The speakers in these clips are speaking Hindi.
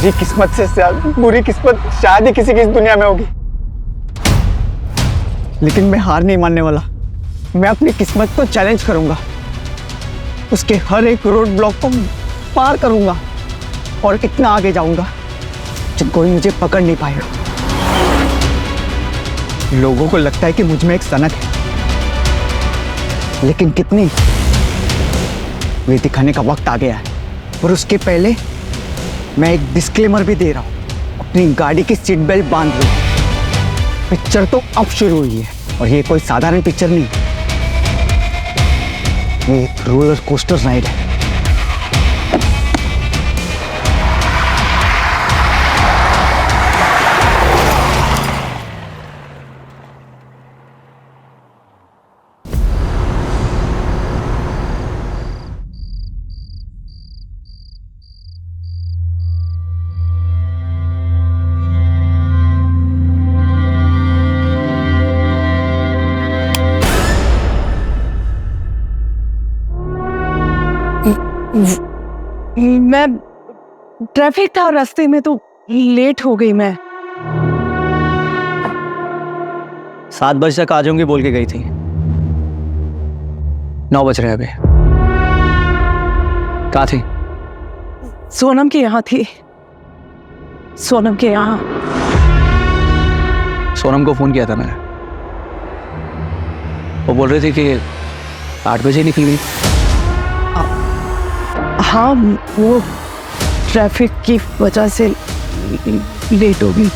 मेरी किस्मत से ज्यादा बुरी किस्मत शायद ही किसी की इस दुनिया में होगी, लेकिन मैं हार नहीं मानने वाला। मैं अपनी किस्मत को चैलेंज करूंगा, उसके हर एक रोड ब्लॉक को पार करूंगा और इतना आगे जाऊंगा जब कोई मुझे पकड़ नहीं पाएगा। लोगों को लगता है कि मुझ में एक सनक है, लेकिन कितनी, वे दिखाने का वक्त आ गया है। और उसके पहले मैं एक डिस्क्लेमर भी दे रहा हूं, अपनी गाड़ी की सीट बेल्ट बांध लो। पिक्चर तो अब शुरू हुई है और ये कोई साधारण पिक्चर नहीं, ये एक रोलर कोस्टर राइड है। मैं ट्रैफिक था रास्ते में तो लेट हो गई। मैं 7 बजे तक आ जाऊंगी बोल के गई थी, 9 बज रहे अभी। कहाँ थी? सोनम के यहाँ थी, सोनम के यहाँ। सोनम को फोन किया था मैंने, वो बोल रही थी कि 8 बजे निकल गई। हाँ, वो ट्रैफिक की वजह से लेट हो गई।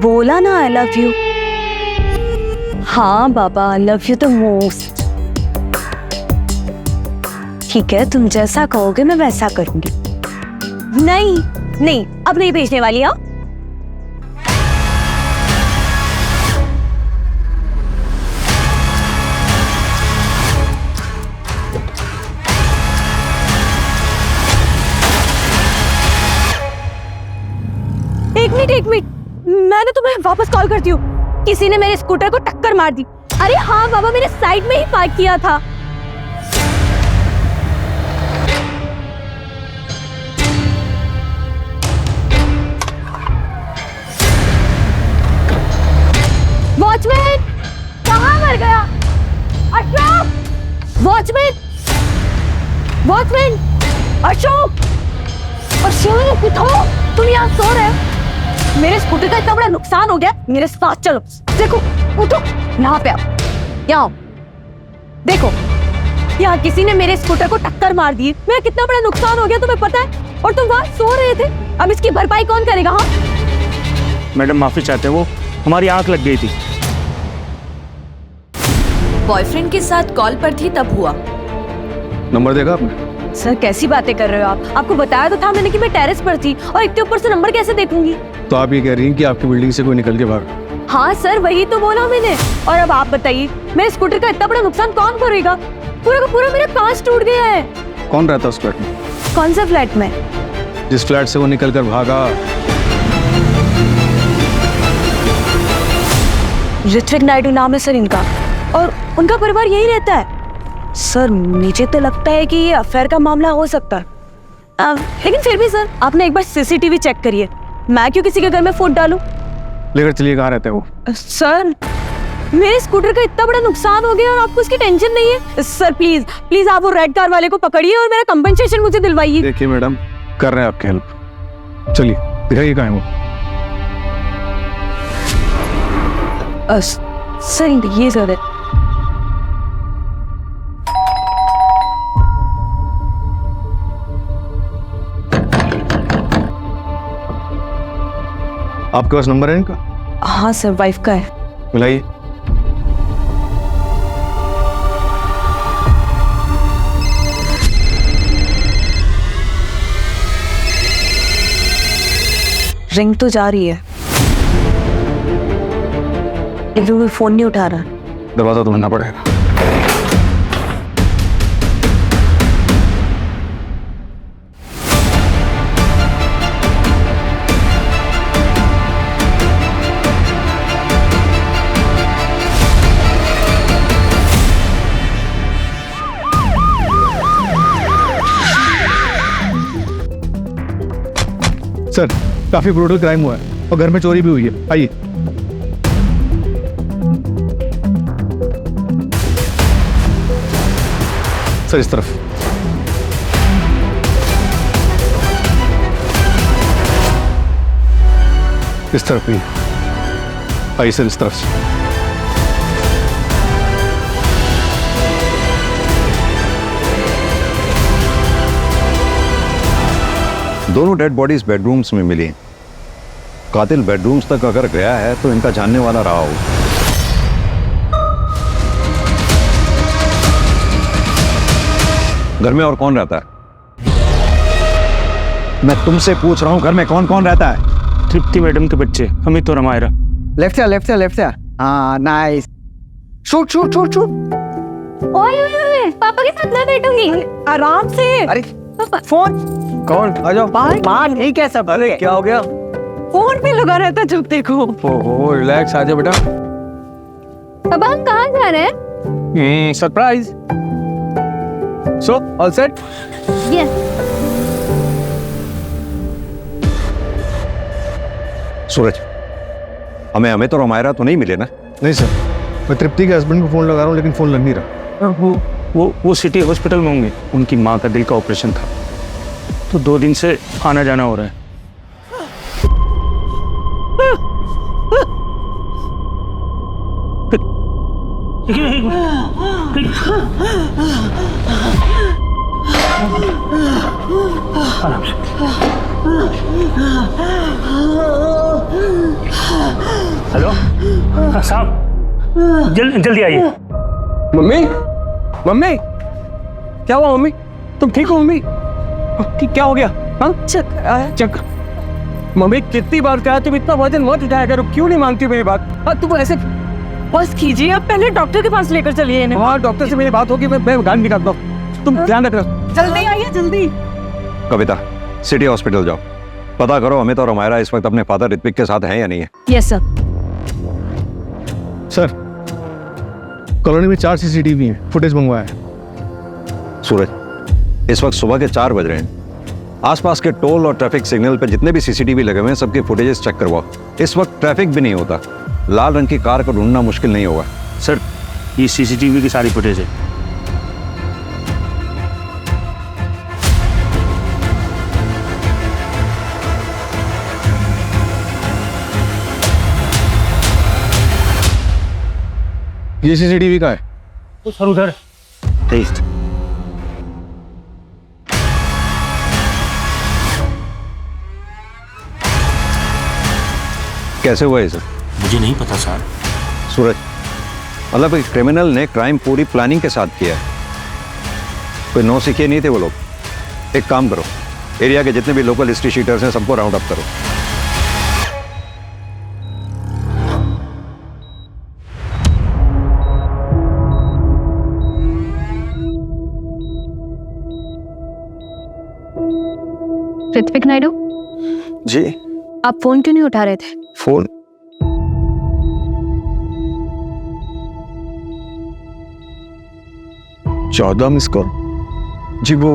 बोला ना आई लव यू। हाँ बाबा, I love you the most. ठीक है, तुम जैसा कहोगे मैं वैसा करूंगी। नहीं नहीं, अब नहीं भेजने वाली। आओ। एक मिनट, मैंने तुम्हें वापस कॉल करती हूँ। किसी ने मेरे स्कूटर को टक्कर मार दी। अरे हाँ बाबा, मैंने साइड में ही पार्क किया था। वॉचमैन, कहाँ मर गया? अशोक! वॉचमैन! वॉचमैन! अशोक! अशोक उठो, तुम यहाँ सो रहे हो? मेरे स्कूटर का इतना बड़ा नुकसान हो गया, मेरे साथ चलो। देखो, उठो, यहाँ पे आओ, यहाँ देखो, यहाँ किसी ने मेरे स्कूटर को टक्कर मार दी। मेरा कितना बड़ा नुकसान हो गया तुम्हें पता है? और तुम वहाँ सो रहे थे। अब इसकी भरपाई कौन करेगा? हाँ मैडम माफी चाहते हैं, वो हमारी आंख लग गई थी। बॉयफ्रेंड के साथ कॉल पर थी तब हुआ। नंबर देखा आपने? सर कैसी बातें कर रहे हो आप? आपको बताया तो था मैंने कि मैं टेरेस पर थी और इतने ऊपर से नंबर कैसे देखूंगी? तो आप ये कह रही हैं कि आपकी बिल्डिंग से कोई निकल के भागा? हाँ सर, वही तो बोला मैंने। और अब आप बताइए, मेरे स्कूटर का इतना बड़ा नुकसान कौन करेगा? पूरा का पूरा मेरा कांच टूट गया है। कौन रहता है उस फ्लैट में? कौन सा फ्लैट में? जिस फ्लैट से वो निकल कर भागा। ऋत्विक नायडू नाम है सर इनका, और उनका परिवार यही रहता है। सर मुझे तो लगता है कि ये अफेयर का मामला हो सकता है। लेकिन फिर भी सर आपने एक बार सीसीटीवी चेक करिए। मैं क्यों किसी के घर में फोन डालूं? लेकर चलिए, कहाँ रहते हैं वो? सर मेरे स्कूटर का इतना बड़ा नुकसान हो गया और आपको इसकी टेंशन नहीं है। सर प्लीज प्लीज आप वो रेड कार वाले को पकड़िए और मेरा कंपनसेशन मुझे दिलवाइए। देखिए मैडम, कर रहे हैं आपकी हेल्प। चलिए दिखाइए कहाँ है वो। सर ये सर है। आपके पास नंबर है इनका? हाँ सर वाइफ का है। मिलाइए। रिंग तो जा रही है लेकिन वो फोन नहीं उठा रहा। दरवाजा तो बनना पड़ेगा। सर काफी ब्रूटल क्राइम हुआ है और घर में चोरी भी हुई है। आइए। सर इस तरफ। इस तरफ भी। आइए सर इस तरफ से। दोनों डेड बॉडीज बेडरूम्स में मिली। कातिल बेडरूम्स तक अगर गया है तो इनका जानने वाला रहा हो। घर में और कौन रहता है? मैं तुमसे पूछ रहा हूं, घर में कौन कौन रहता है? तृप्ति मैडम के बच्चे अमित और अमायरा। लेफ्ट से लेफ्ट से लेफ्ट से। हाँ nice. Shoot shoot shoot shoot. ओए पापा के साथ मैं बैठूंगी। आराम से। अरे फोन कौन? आ जाओ बाहर। नहीं कैसा? अरे क्या हो गया? फोन पे लगा रहता जब देखो। ओहो रिलैक्स, आ जाओ बेटा। पापा हम कहाँ जा रहे हैं? Surprise. So all set? Yes. Suraj, हमें अमित और अमायरा तो नहीं मिले ना? नहीं सर, मैं तृप्ति के हस्बैंड को फोन लगा रहा हूँ लेकिन फोन लग नहीं रहा। वो सिटी हॉस्पिटल में होंगे। उनकी माँ का दिल का ऑपरेशन था तो 2 दिन से आना जाना हो रहा है। हेलो साहब, जल्दी आइए। मम्मी मम्मी क्या हुआ? मम्मी तुम ठीक हो? मम्मी क्या हो गया? हाँ चक। मम्मी कितनी बार कहा तुम इतना वजन मत उठाया करो, क्यों नहीं मानती मेरी बात? हाँ तुम ऐसे बस कीजिए, आप पहले डॉक्टर के पास लेकर चलिए इन्हें। हाँ डॉक्टर से मेरी बात होगी, मैं गाड़ी निकालता हूँ, तुम ध्यान रखना। जल्दी आइए जल्दी। कविता, सिटी हॉस्पिटल जाओ, पता करो अमित और अमायरा इस वक्त अपने फादर ऋत्विक के साथ हैं या नहीं है। Yes sir. सर कॉलोनी में 4 CCTV हैं, फुटेज मंगवाया है। सूरज, इस वक्त सुबह के 4 बज रहे हैं। आसपास के टोल और ट्रैफिक सिग्नल पे जितने भी CCTV लगे हुए हैं सबके फुटेजेस चेक करवाओ। इस वक्त ट्रैफिक भी नहीं होता, लाल रंग की कार को ढूंढना मुश्किल नहीं होगा। सर ये CCTV की सारी फुटेज है। ये CCTV का है। वो सर उधर। कैसे हुआ ये सब? मुझे नहीं पता सर। सूरज, मतलब एक क्रिमिनल ने क्राइम पूरी प्लानिंग के साथ किया है। कोई नौ सीखे नहीं थे वो लोग। एक काम करो, एरिया के जितने भी लोकल हिस्ट्री शीटर्स हैं सबको राउंड अप करो। ऋत्विक नायडू, जी? आप फोन क्यों नहीं उठा रहे थे? फोन? 14 miss call? जी वो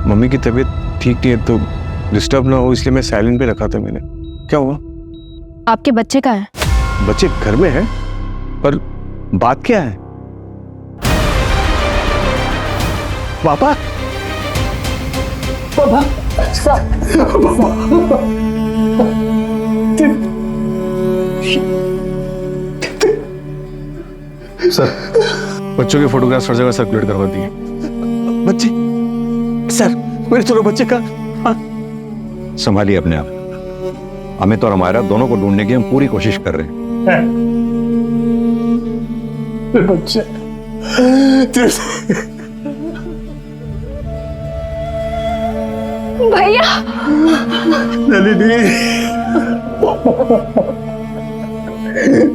मम्मी की तबीयत ठीक नहीं है तो डिस्टर्ब ना हो इसलिए मैं साइलेंट पे रखा था मैंने। क्या हुआ? आपके बच्चे का है? बच्चे घर में हैं, पर बात क्या है? पापा सर, बच्चों के फोटोग्राफ हर जगह सर्कुलेट करवा दिए। बच्चे सर, मेरे दोनों बच्चे का। संभालिए अपने आप। अमित और हमारा दोनों को ढूंढने की हम पूरी कोशिश कर रहे हैं। बच्चे भैया नलिनी,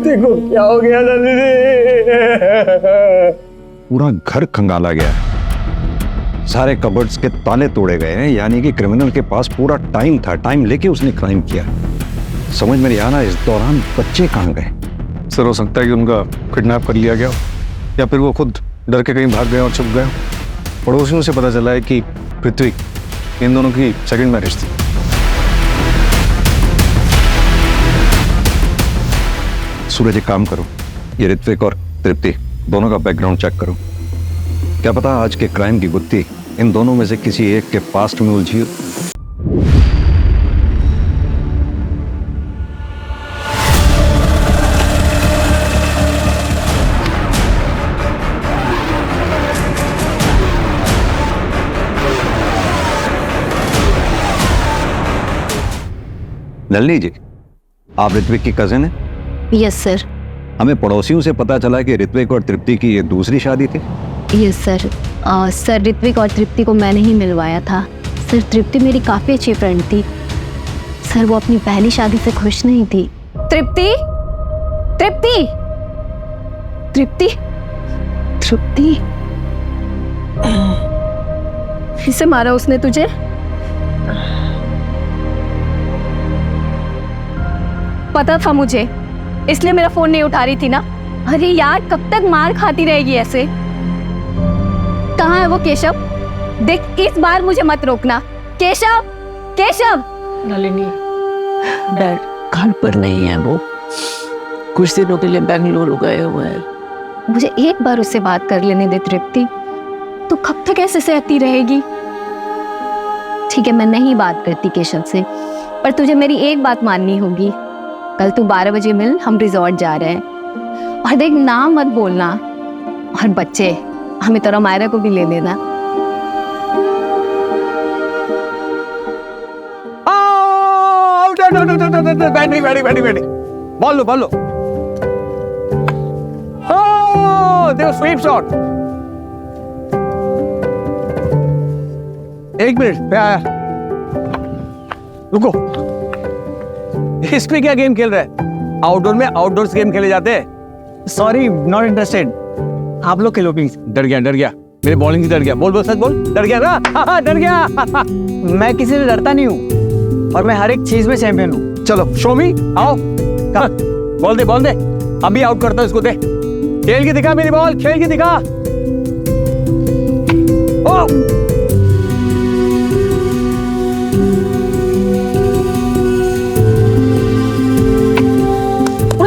देखो क्या हो गया नलिनी। पूरा घर खंगाला गया है, सारे कबर्ड्स के ताले तोड़े गए हैं, यानी कि क्रिमिनल के पास पूरा टाइम था, टाइम लेके उसने क्राइम किया। समझ में नहीं आना इस दौरान बच्चे कहाँ गए। सर, हो सकता है कि उनका किडनैप कर लिया गया हो, या फिर वो खुद डर के कहीं भाग गए और छुप गए। पड़ोसियों से पता चला है कि पृथ्वी, इन दोनों की सेकंड मैरिज थी। सूरज एक काम करो, ये ऋत्विक और तृप्ति दोनों का बैकग्राउंड चेक करो। क्या पता आज के क्राइम की गुत्थी इन दोनों में से किसी एक के पास्ट में उलझी हो। नलिनी जी, आप ऋत्विक की कजिन है? Yes sir. हमें पड़ोसियों से पता चला कि ऋत्विक और तृप्ति की ये दूसरी शादी थी। Yes sir. सर, ऋत्विक और तृप्ति को मैंने ही मिलवाया था। सर, तृप्ति मेरी काफ़ी अच्छी फ्रेंड थी। सर, वो अपनी पहली शादी से खुश नहीं थी। तृप्ति, तृप्ति, तृप्ति, तृप्ति, किसे मारा उसने तुझे? पता था मुझे, इसलिए मेरा फोन नहीं उठा रही थी ना। अरे यार, कब तक मार खाती रहेगी ऐसे? कहाँ है वो केशव? देख, इस बार मुझे मत रोकना। केशव, केशव। नलिनी, डैड घर पर नहीं है, वो कुछ दिनों के लिए बेंगलुरु गए हुए हैं। मुझे एक बार उससे बात कर लेने दे तृप्ति। तू कब तक ऐसे सहती रहेगी? ठीक है, मैं नहीं बात करती केशव से, पर तुझे मेरी एक बात माननी होगी। कल तू 12 बजे मिल, हम रिजॉर्ट जा रहे हैं। और देख, नाम मत बोलना। और बच्चे, हमें तो मायरा को भी ले लेना। बैठी बोल लो। देखो स्वीप शॉट। एक मिनट, मैं आया। रुको, इसमें क्या गेम खेल रहा है? आउटडोर में आउटडोर्स गेम खेले जाते हैं। Sorry, not interested. आप लोग खेलो प्लीज। डर गया मेरे बॉलिंग से डर गया। बोल सच बोल, डर गया ना? डर गया। मैं किसी से डरता नहीं हूँ और मैं हर एक चीज में चैंपियन हूँ। चलो शो मी, आओ। बोल दे, अभी आउट करता हूँ इसको। दे, खेल के दिखा मेरी बॉल, खेल के दिखा। ओ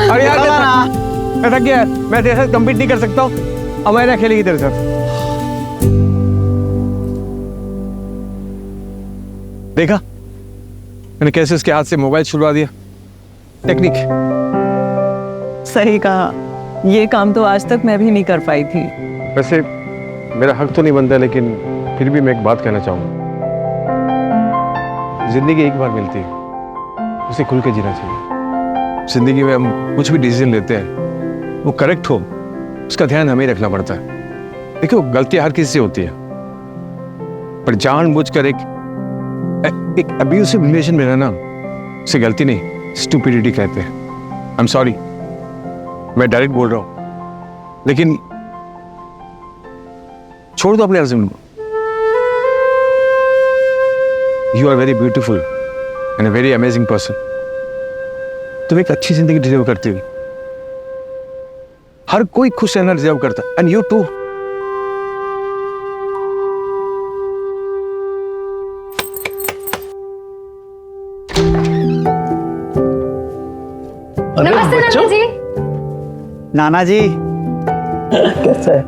अरे यार, मैं थक गया, मैं तेरे साथ कम्पीट नहीं कर सकता हूँ। अमायरा खेलेगी तेरे साथ। देखा मैंने कैसे उसके हाथ से मोबाइल छुड़वा दिया। टेक्निक। सही कहा, ये काम तो आज तक मैं भी नहीं कर पाई थी। वैसे मेरा हक तो नहीं बनता, लेकिन फिर भी मैं एक बात कहना चाहूँगा। जिंदगी एक बार मिलती है, उसे खुल के जीना चाहिए। जिंदगी में हम कुछ भी डिसीजन लेते हैं, वो करेक्ट हो, उसका ध्यान हमें रखना पड़ता है। देखो, गलती हर किसी से होती है, पर जानबूझकर एक अब्यूसिव रिलेशन में रहना, उसे गलती नहीं, स्टूपिडिटी कहते हैं। आई एम सॉरी, मैं डायरेक्ट बोल रहा हूं, लेकिन छोड़ दो अपने हस्बैंड को। You are very beautiful and a very amazing person. तुम एक अच्छी जिंदगी डिजर्व करती हो। हर कोई खुश रहना डिजर्व करता है, एंड यू टू। नमस्ते नाना जी। नाना जी कैसा है?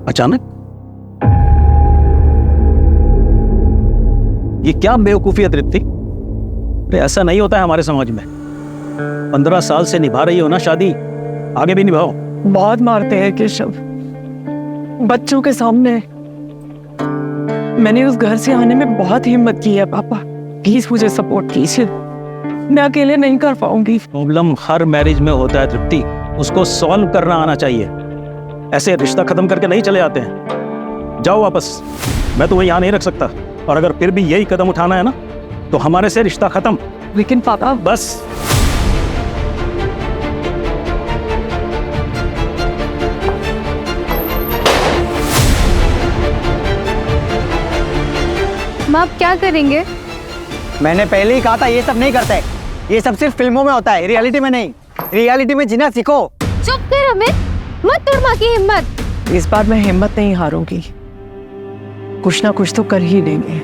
अचानक ये क्या बेवकूफी है तृप्ति? अरे ऐसा नहीं होता है हमारे समाज में। 15 साल से निभा रही हो ना शादी, आगे भी निभाओ। बहुत मारते हैं केशव, बच्चों के सामने। मैंने उस घर से आने में बहुत हिम्मत की है पापा, प्लीज मुझे सपोर्ट कीजिए, मैं अकेले नहीं कर पाऊंगी। प्रॉब्लम हर मैरिज में होता है तृप्ति, उसको सॉल्व करना आना चाहिए। ऐसे रिश्ता खत्म करके नहीं चले आते हैं। जाओ वापस, मैं तुम्हें यहाँ नहीं रख सकता। और अगर फिर भी यही कदम उठाना है ना तो हमारे से रिश्ता खत्म। लेकिन पापा बस। माँ आप क्या करेंगे? मैंने पहले ही कहा था ये सब नहीं करते हैं। ये सब सिर्फ फिल्मों में होता है, रियलिटी में नहीं। रियलिटी में जीना सीखो। चुप कर अमित, मत तोड़ माँ की हिम्मत। इस बार मैं हिम्मत नहीं हारूंगी, कुछ ना कुछ तो कर ही लेंगे।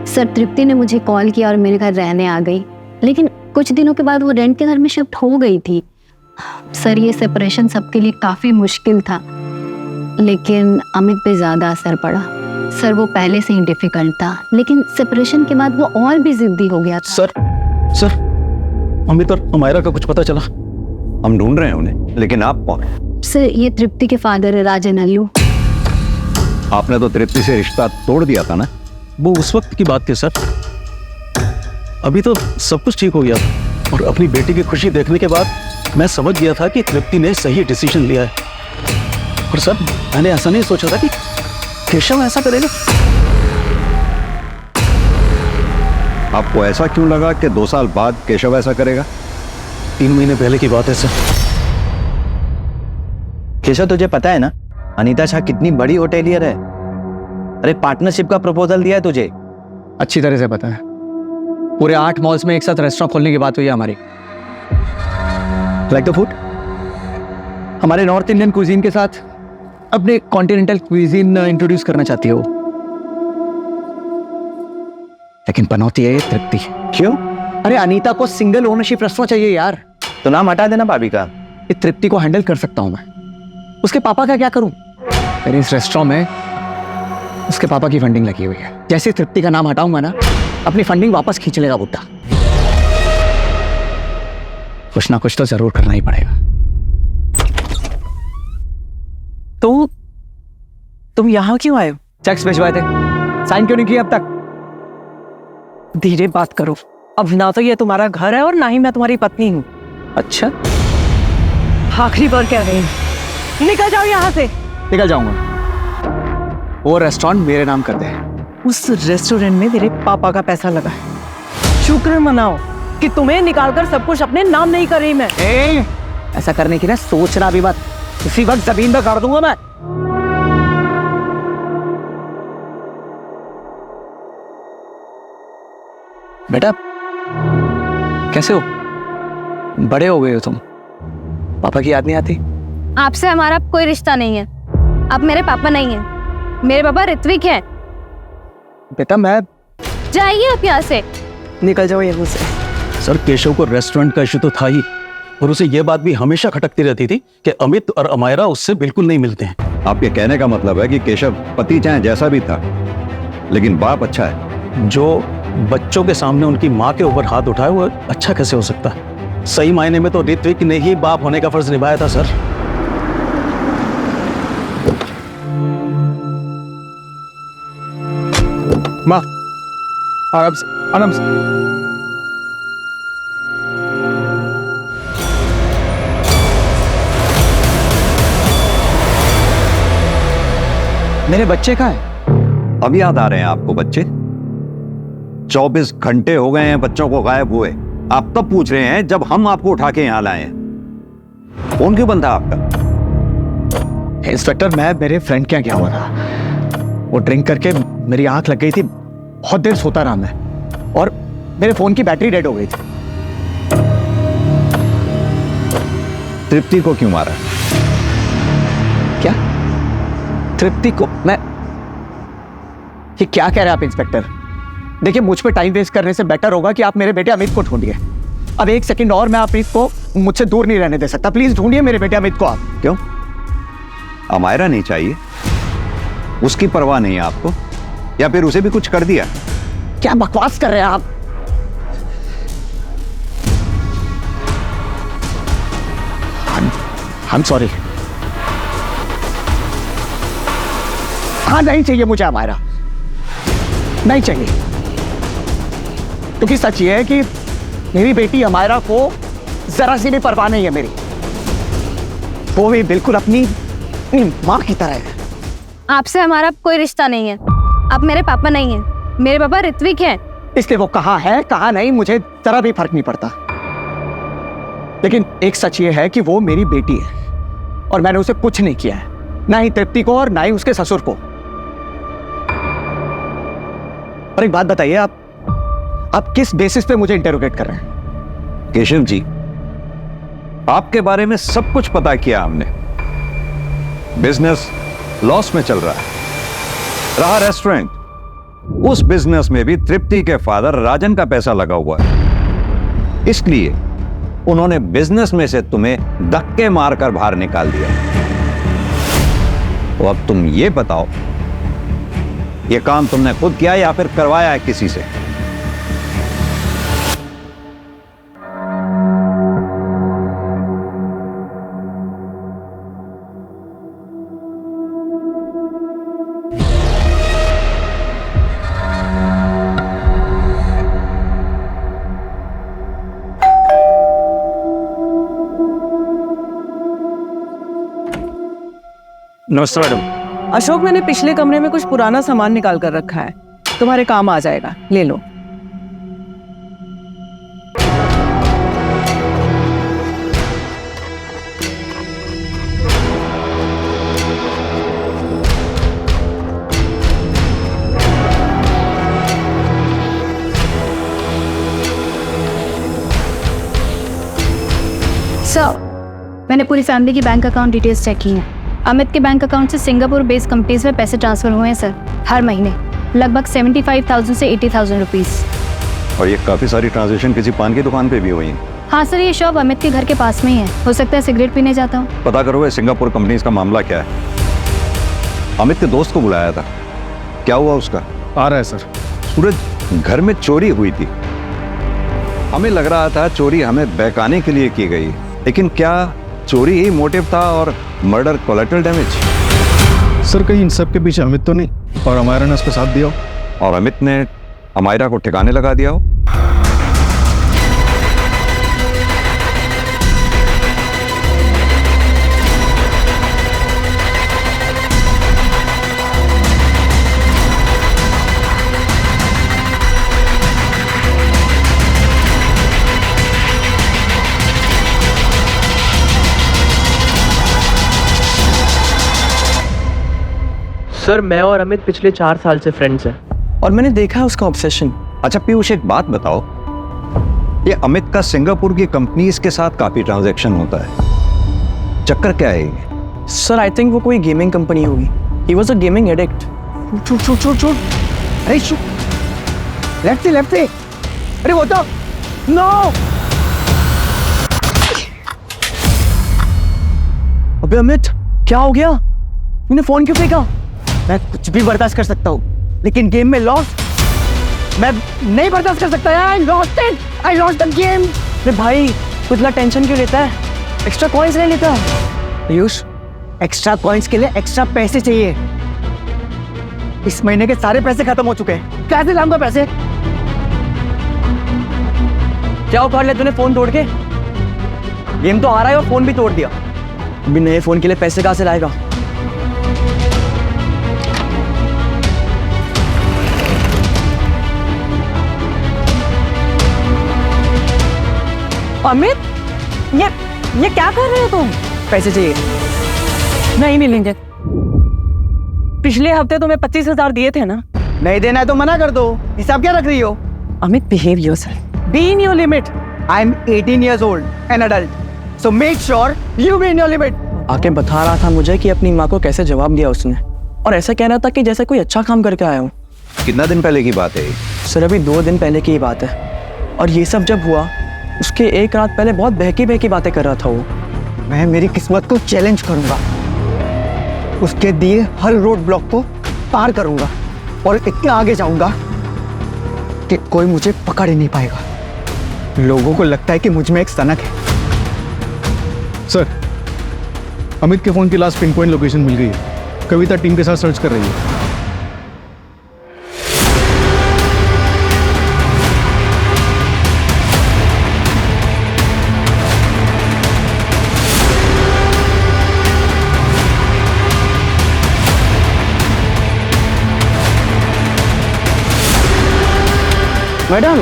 सर तृप्ति ने मुझे कॉल किया और मेरे घर रहने आ गई, लेकिन कुछ दिनों के बाद वो रेंट के घर में शिफ्ट हो गई थी। सर ये सेपरेशन सबके लिए काफी मुश्किल था, लेकिन अमित पे ज्यादा असर पड़ा। सर वो पहले से ही डिफिकल्ट था, लेकिन सेपरेशन के बाद वो और भी जिद्दी हो गया था। सर अमित और अमायरा का कुछ पता चला? हम ढूंढ रहे हैं उन्हें, लेकिन आप कौन? सर ये तृप्ति के फादर है, राजन अल्लू। आपने तो तृप्ति से रिश्ता तोड़ दिया था ना? वो उस वक्त की बात थी सर, अभी तो सब कुछ ठीक हो गया था। और अपनी बेटी की खुशी देखने के बाद मैं समझ गया था कि तृप्ति ने सही डिसीजन लिया है। और सर मैंने ऐसा नहीं सोचा था कि केशव ऐसा करेगा। आपको ऐसा क्यों लगा कि 2 साल बाद केशव ऐसा करेगा? 3 महीने पहले की बात है सर। केशव तुझे पता है ना अनीता शाह कितनी बड़ी होटेलियर है? अरे पार्टनरशिप का प्रपोजल दिया है तुझे। अच्छी तरह से पता है। पूरे 8 मॉल्स में एक साथ रेस्टोरेंट खोलने की बात हुई है हमारी। लाइक द फूड, हमारे नॉर्थ इंडियन क्विजीन के साथ अपने कॉन्टिनेंटल क्विजीन इंट्रोड्यूस करना चाहती है वो। लेकिन पनौती है ये तृप्ति। क्यों? अरे अनीता को सिंगल ओनरशिप रेस्टोरेंट चाहिए यार। तो नाम हटा देना भाभी का। ये तृप्ति को हैंडल कर सकता हूं मैं, उसके पापा का क्या करूं? मेरे इस रेस्टोरेंट में उसके पापा की फंडिंग लगी हुई है। जैसे तृप्ति का नाम हटाऊंगा ना, अपनी फंडिंग वापस खींच लेगा बुड्ढा। कुछ ना कुछ तो जरूर करना ही पड़ेगा। तो तुम यहाँ क्यों आए हो? चेक्स भिजवाए थे, साइन क्यों नहीं किया अब तक? धीरे बात करो, अब ना तो ये तुम्हारा घर है और ना ही मैं तुम्हारी पत्नी हूँ। अच्छा, आखिरी बार कह रही हूँ, निकल जाओ यहाँ से। निकल जाऊंगा। वो रेस्टोरेंट मेरे नाम कर दे। उस रेस्टोरेंट में मेरे पापा का पैसा लगा है। शुक्र मनाओ कि तुम्हें निकालकर सब कुछ अपने नाम नहीं कर रही मैं। ऐसा करने की ना सोचना भी मत, इसी वक्त जमीन पर गाड़ दूंगा मैं। बेटा कैसे हो? बड़े हो गए हो तुम, पापा की याद नहीं आती? आपसे हमारा कोई रिश्ता नहीं है। आप मेरे पापा नहीं हैं, मेरे पापा ऋत्विक हैं। बेटा मैं जाइए आप यहाँ से। निकल जाओ यहाँ से। सर केशव को रेस्टोरेंट का इशू तो था ही, और उसे यह बात भी हमेशा खटकती रहती थी कि अमित और अमायरा उससे बिल्कुल नहीं मिलते हैं। आपके कहने का मतलब है कि केशव पति चाहे जैसा भी था, लेकिन बाप अच्छा है। जो बच्चों के सामने उनकी माँ के ऊपर हाथ उठाए वो अच्छा कैसे हो सकता है? सही मायने में तो ऋत्विक ने ही बाप होने का फर्ज निभाया था सर। माँ आराम से, आराम से। मेरे बच्चे कहाँ हैं? अब याद आ रहे हैं आपको बच्चे? 24 घंटे हो गए हैं बच्चों को गायब हुए। आप तब पूछ रहे हैं जब हम आपको उठा के यहां लाए हैं। फोन क्यों बंद था आपका? इंस्पेक्टर मैं मेरे फ्रेंड के यहाँ गया हुआ था, वो ड्रिंक करके मेरी आंख लग गई थी, बहुत देर सोता रहा मैं, और मेरे फोन की बैटरी डेड हो गई थी। तृप्ति को क्यों मारा? क्या तृप्ति को? मैं ये क्या कह रहे हैं आप इंस्पेक्टर? देखिए, मुझ पे टाइम वेस्ट करने से बेटर होगा कि आप मेरे बेटे अमित को ढूंढिए। अब 1 सेकंड और मैं अमित को मुझसे दूर नहीं रहने दे सकता। प्लीज ढूंढिए मेरे बेटे अमित को आप। क्यों? अमायरा नहीं चाहिए? उसकी परवाह नहीं है आपको, या फिर उसे भी कुछ कर दिया? क्या बकवास कर रहे हैं आप? I'm sorry। हाँ, नहीं चाहिए मुझे अमायरा, नहीं चाहिए। क्योंकि सच ये है कि मेरी बेटी अमायरा को जरा सी भी परवाह नहीं है मेरी। वो भी बिल्कुल अपनी माँ की तरह है। आपसे हमारा कोई रिश्ता नहीं है। आप मेरे पापा नहीं हैं। मेरे पापा ऋत्विक हैं। इसलिए वो कहाँ है कहाँ नहीं मुझे जरा भी फर्क नहीं पड़ता। लेकिन एक सच ये है कि वो मेरी बेटी है और मैंने उसे कुछ नहीं किया है, ना ही तृप्ति को और ना ही उसके ससुर को। और एक बात बताइए, आप किस बेसिस पे मुझे इंटेरोगेट कर रहे हैं? केशव जी, आपके बारे में सब कुछ पता किया हमने। बिजनेस लॉस में चल रहा है। रहा रेस्टोरेंट, उस बिजनेस में भी तृप्ति के फादर राजन का पैसा लगा हुआ है। इसलिए उन्होंने बिजनेस में से तुम्हें धक्के मारकर बाहर निकाल दिया। तो अब तुम ये बताओ, ये काम तुमने खुद किया या फिर करवाया है किसी से? नमस्ते मैडम। अशोक, मैंने पिछले कमरे में कुछ पुराना सामान निकाल कर रखा है, तुम्हारे काम आ जाएगा, ले लो। सर, मैंने पूरी फैमिली की बैंक अकाउंट डिटेल्स चेक की हैं। अमित के बैंक अकाउंट से सिंगापुर बेस्ड कंपनीज में पैसे ट्रांसफर हुए हैं सर, हर महीने लगभग 75,000 से 80,000 रुपीस। और ये काफी सारी ट्रांजैक्शन किसी पान की दुकान पे भी हुई हैं। हाँ सर, ये शॉप अमित के घर के पास में ही है। हो सकता है सिगरेट पीने जाता हूँ। पता करो ये सिंगापुर कंपनीज का मामला क्या है। अमित के दोस्त को बुलाया था, क्या हुआ उसका? आ रहा है सर। सूरज, घर में चोरी हुई थी। हमें लग रहा था चोरी हमें बहकाने के लिए की गई, लेकिन क्या चोरी ही मोटिव था और मर्डर कोलैटरल डैमेज? सर, कहीं इन सब के पीछे अमित तो नहीं और अमायरा ने उसका साथ दिया हो? और अमित ने अमायरा को ठिकाने लगा दिया हो? सर, मैं और अमित पिछले 4 साल से फ्रेंड्स हैं और मैंने देखा है उसका ऑब्सेशन। अच्छा पीयूष, एक बात बताओ, ये अमित का सिंगापुर की कंपनीज के साथ काफी ट्रांजैक्शन होता है, चक्कर क्या है ये? सर, आई थिंक वो कोई गेमिंग कंपनी होगी। He was a gaming addict. छूट। अरे शूट, लेफ्ट से। अरे वो तो नो। अबे अमित, क्या हो गया? तूने फोन क्यों फेंका? मैं कुछ भी बर्दाश्त कर सकता हूँ, लेकिन गेम में लॉस मैं नहीं बर्दाश्त कर सकता। I lost the game. अरे भाई, तू इतना टेंशन क्यों लेता है? एक्स्ट्रा कॉइन्स ले लेता है। पीयूष, एक्स्ट्रा कॉइन्स के लिए एक्स्ट्रा पैसे चाहिए। इस महीने के सारे पैसे खत्म हो चुके हैं, कैसे लाऊंगा पैसे? क्या उखाड़ लिया तूने फोन तोड़ के? गेम तो आ रहा है और फोन भी तोड़ दिया। अभी नए फोन के लिए पैसे कहाँ से लाएगा? अमित, ये क्या कर रहे हो तुम? पैसे चाहिए। नहीं मिलेंगे। पिछले हफ्ते तुम्हें 25,000 दिए थे ना? नहीं देना है तो मना कर दो। हिसाब क्या रख रही हो? Amit, behave yourself. Be in your limit. I am 18 years old, an adult. So make sure you be in your limit. आके बता रहा था मुझे कि अपनी माँ को कैसे जवाब दिया उसने, और ऐसा कह रहा था कि जैसे कोई अच्छा काम करके आया हूँ। कितना दिन पहले की बात है? सर अभी 2 दिन पहले की ही बात है, और ये सब जब हुआ उसके एक रात पहले बहुत बहकी बहकी बातें कर रहा था वो। मैं मेरी किस्मत को चैलेंज करूंगा, उसके दिए हर रोड ब्लॉक को पार करूंगा और इतना आगे जाऊंगा कि कोई मुझे पकड़ ही नहीं पाएगा। लोगों को लगता है कि मुझ में एक सनक है। सर, अमित के फोन की लास्ट पिन पॉइंट लोकेशन मिल गई है। कविता टीम के साथ सर्च कर रही है। मैडम,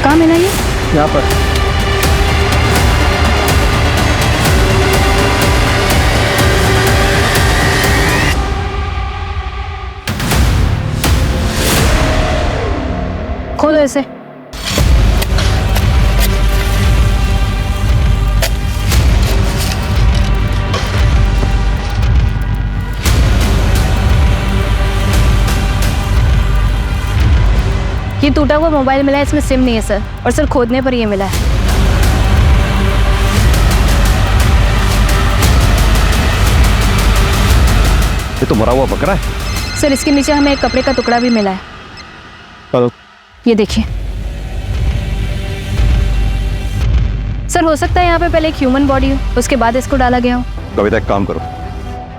कहाँ मिला ये? यहाँ पर। खोलो इसे। ये टूटा हुआ मोबाइल मिला है, इसमें सिम नहीं है सर, और सर खोदने पर ये मिला है। ये तो मरा हुआ बकरा है। सर इसके नीचे हमें एक कपड़े का टुकड़ा भी मिला है। हेलो। ये देखिए सर, हो सकता है यहाँ पे पहले एक ह्यूमन बॉडी हो, उसके बाद इसको डाला गया हो। कविता एक काम करो,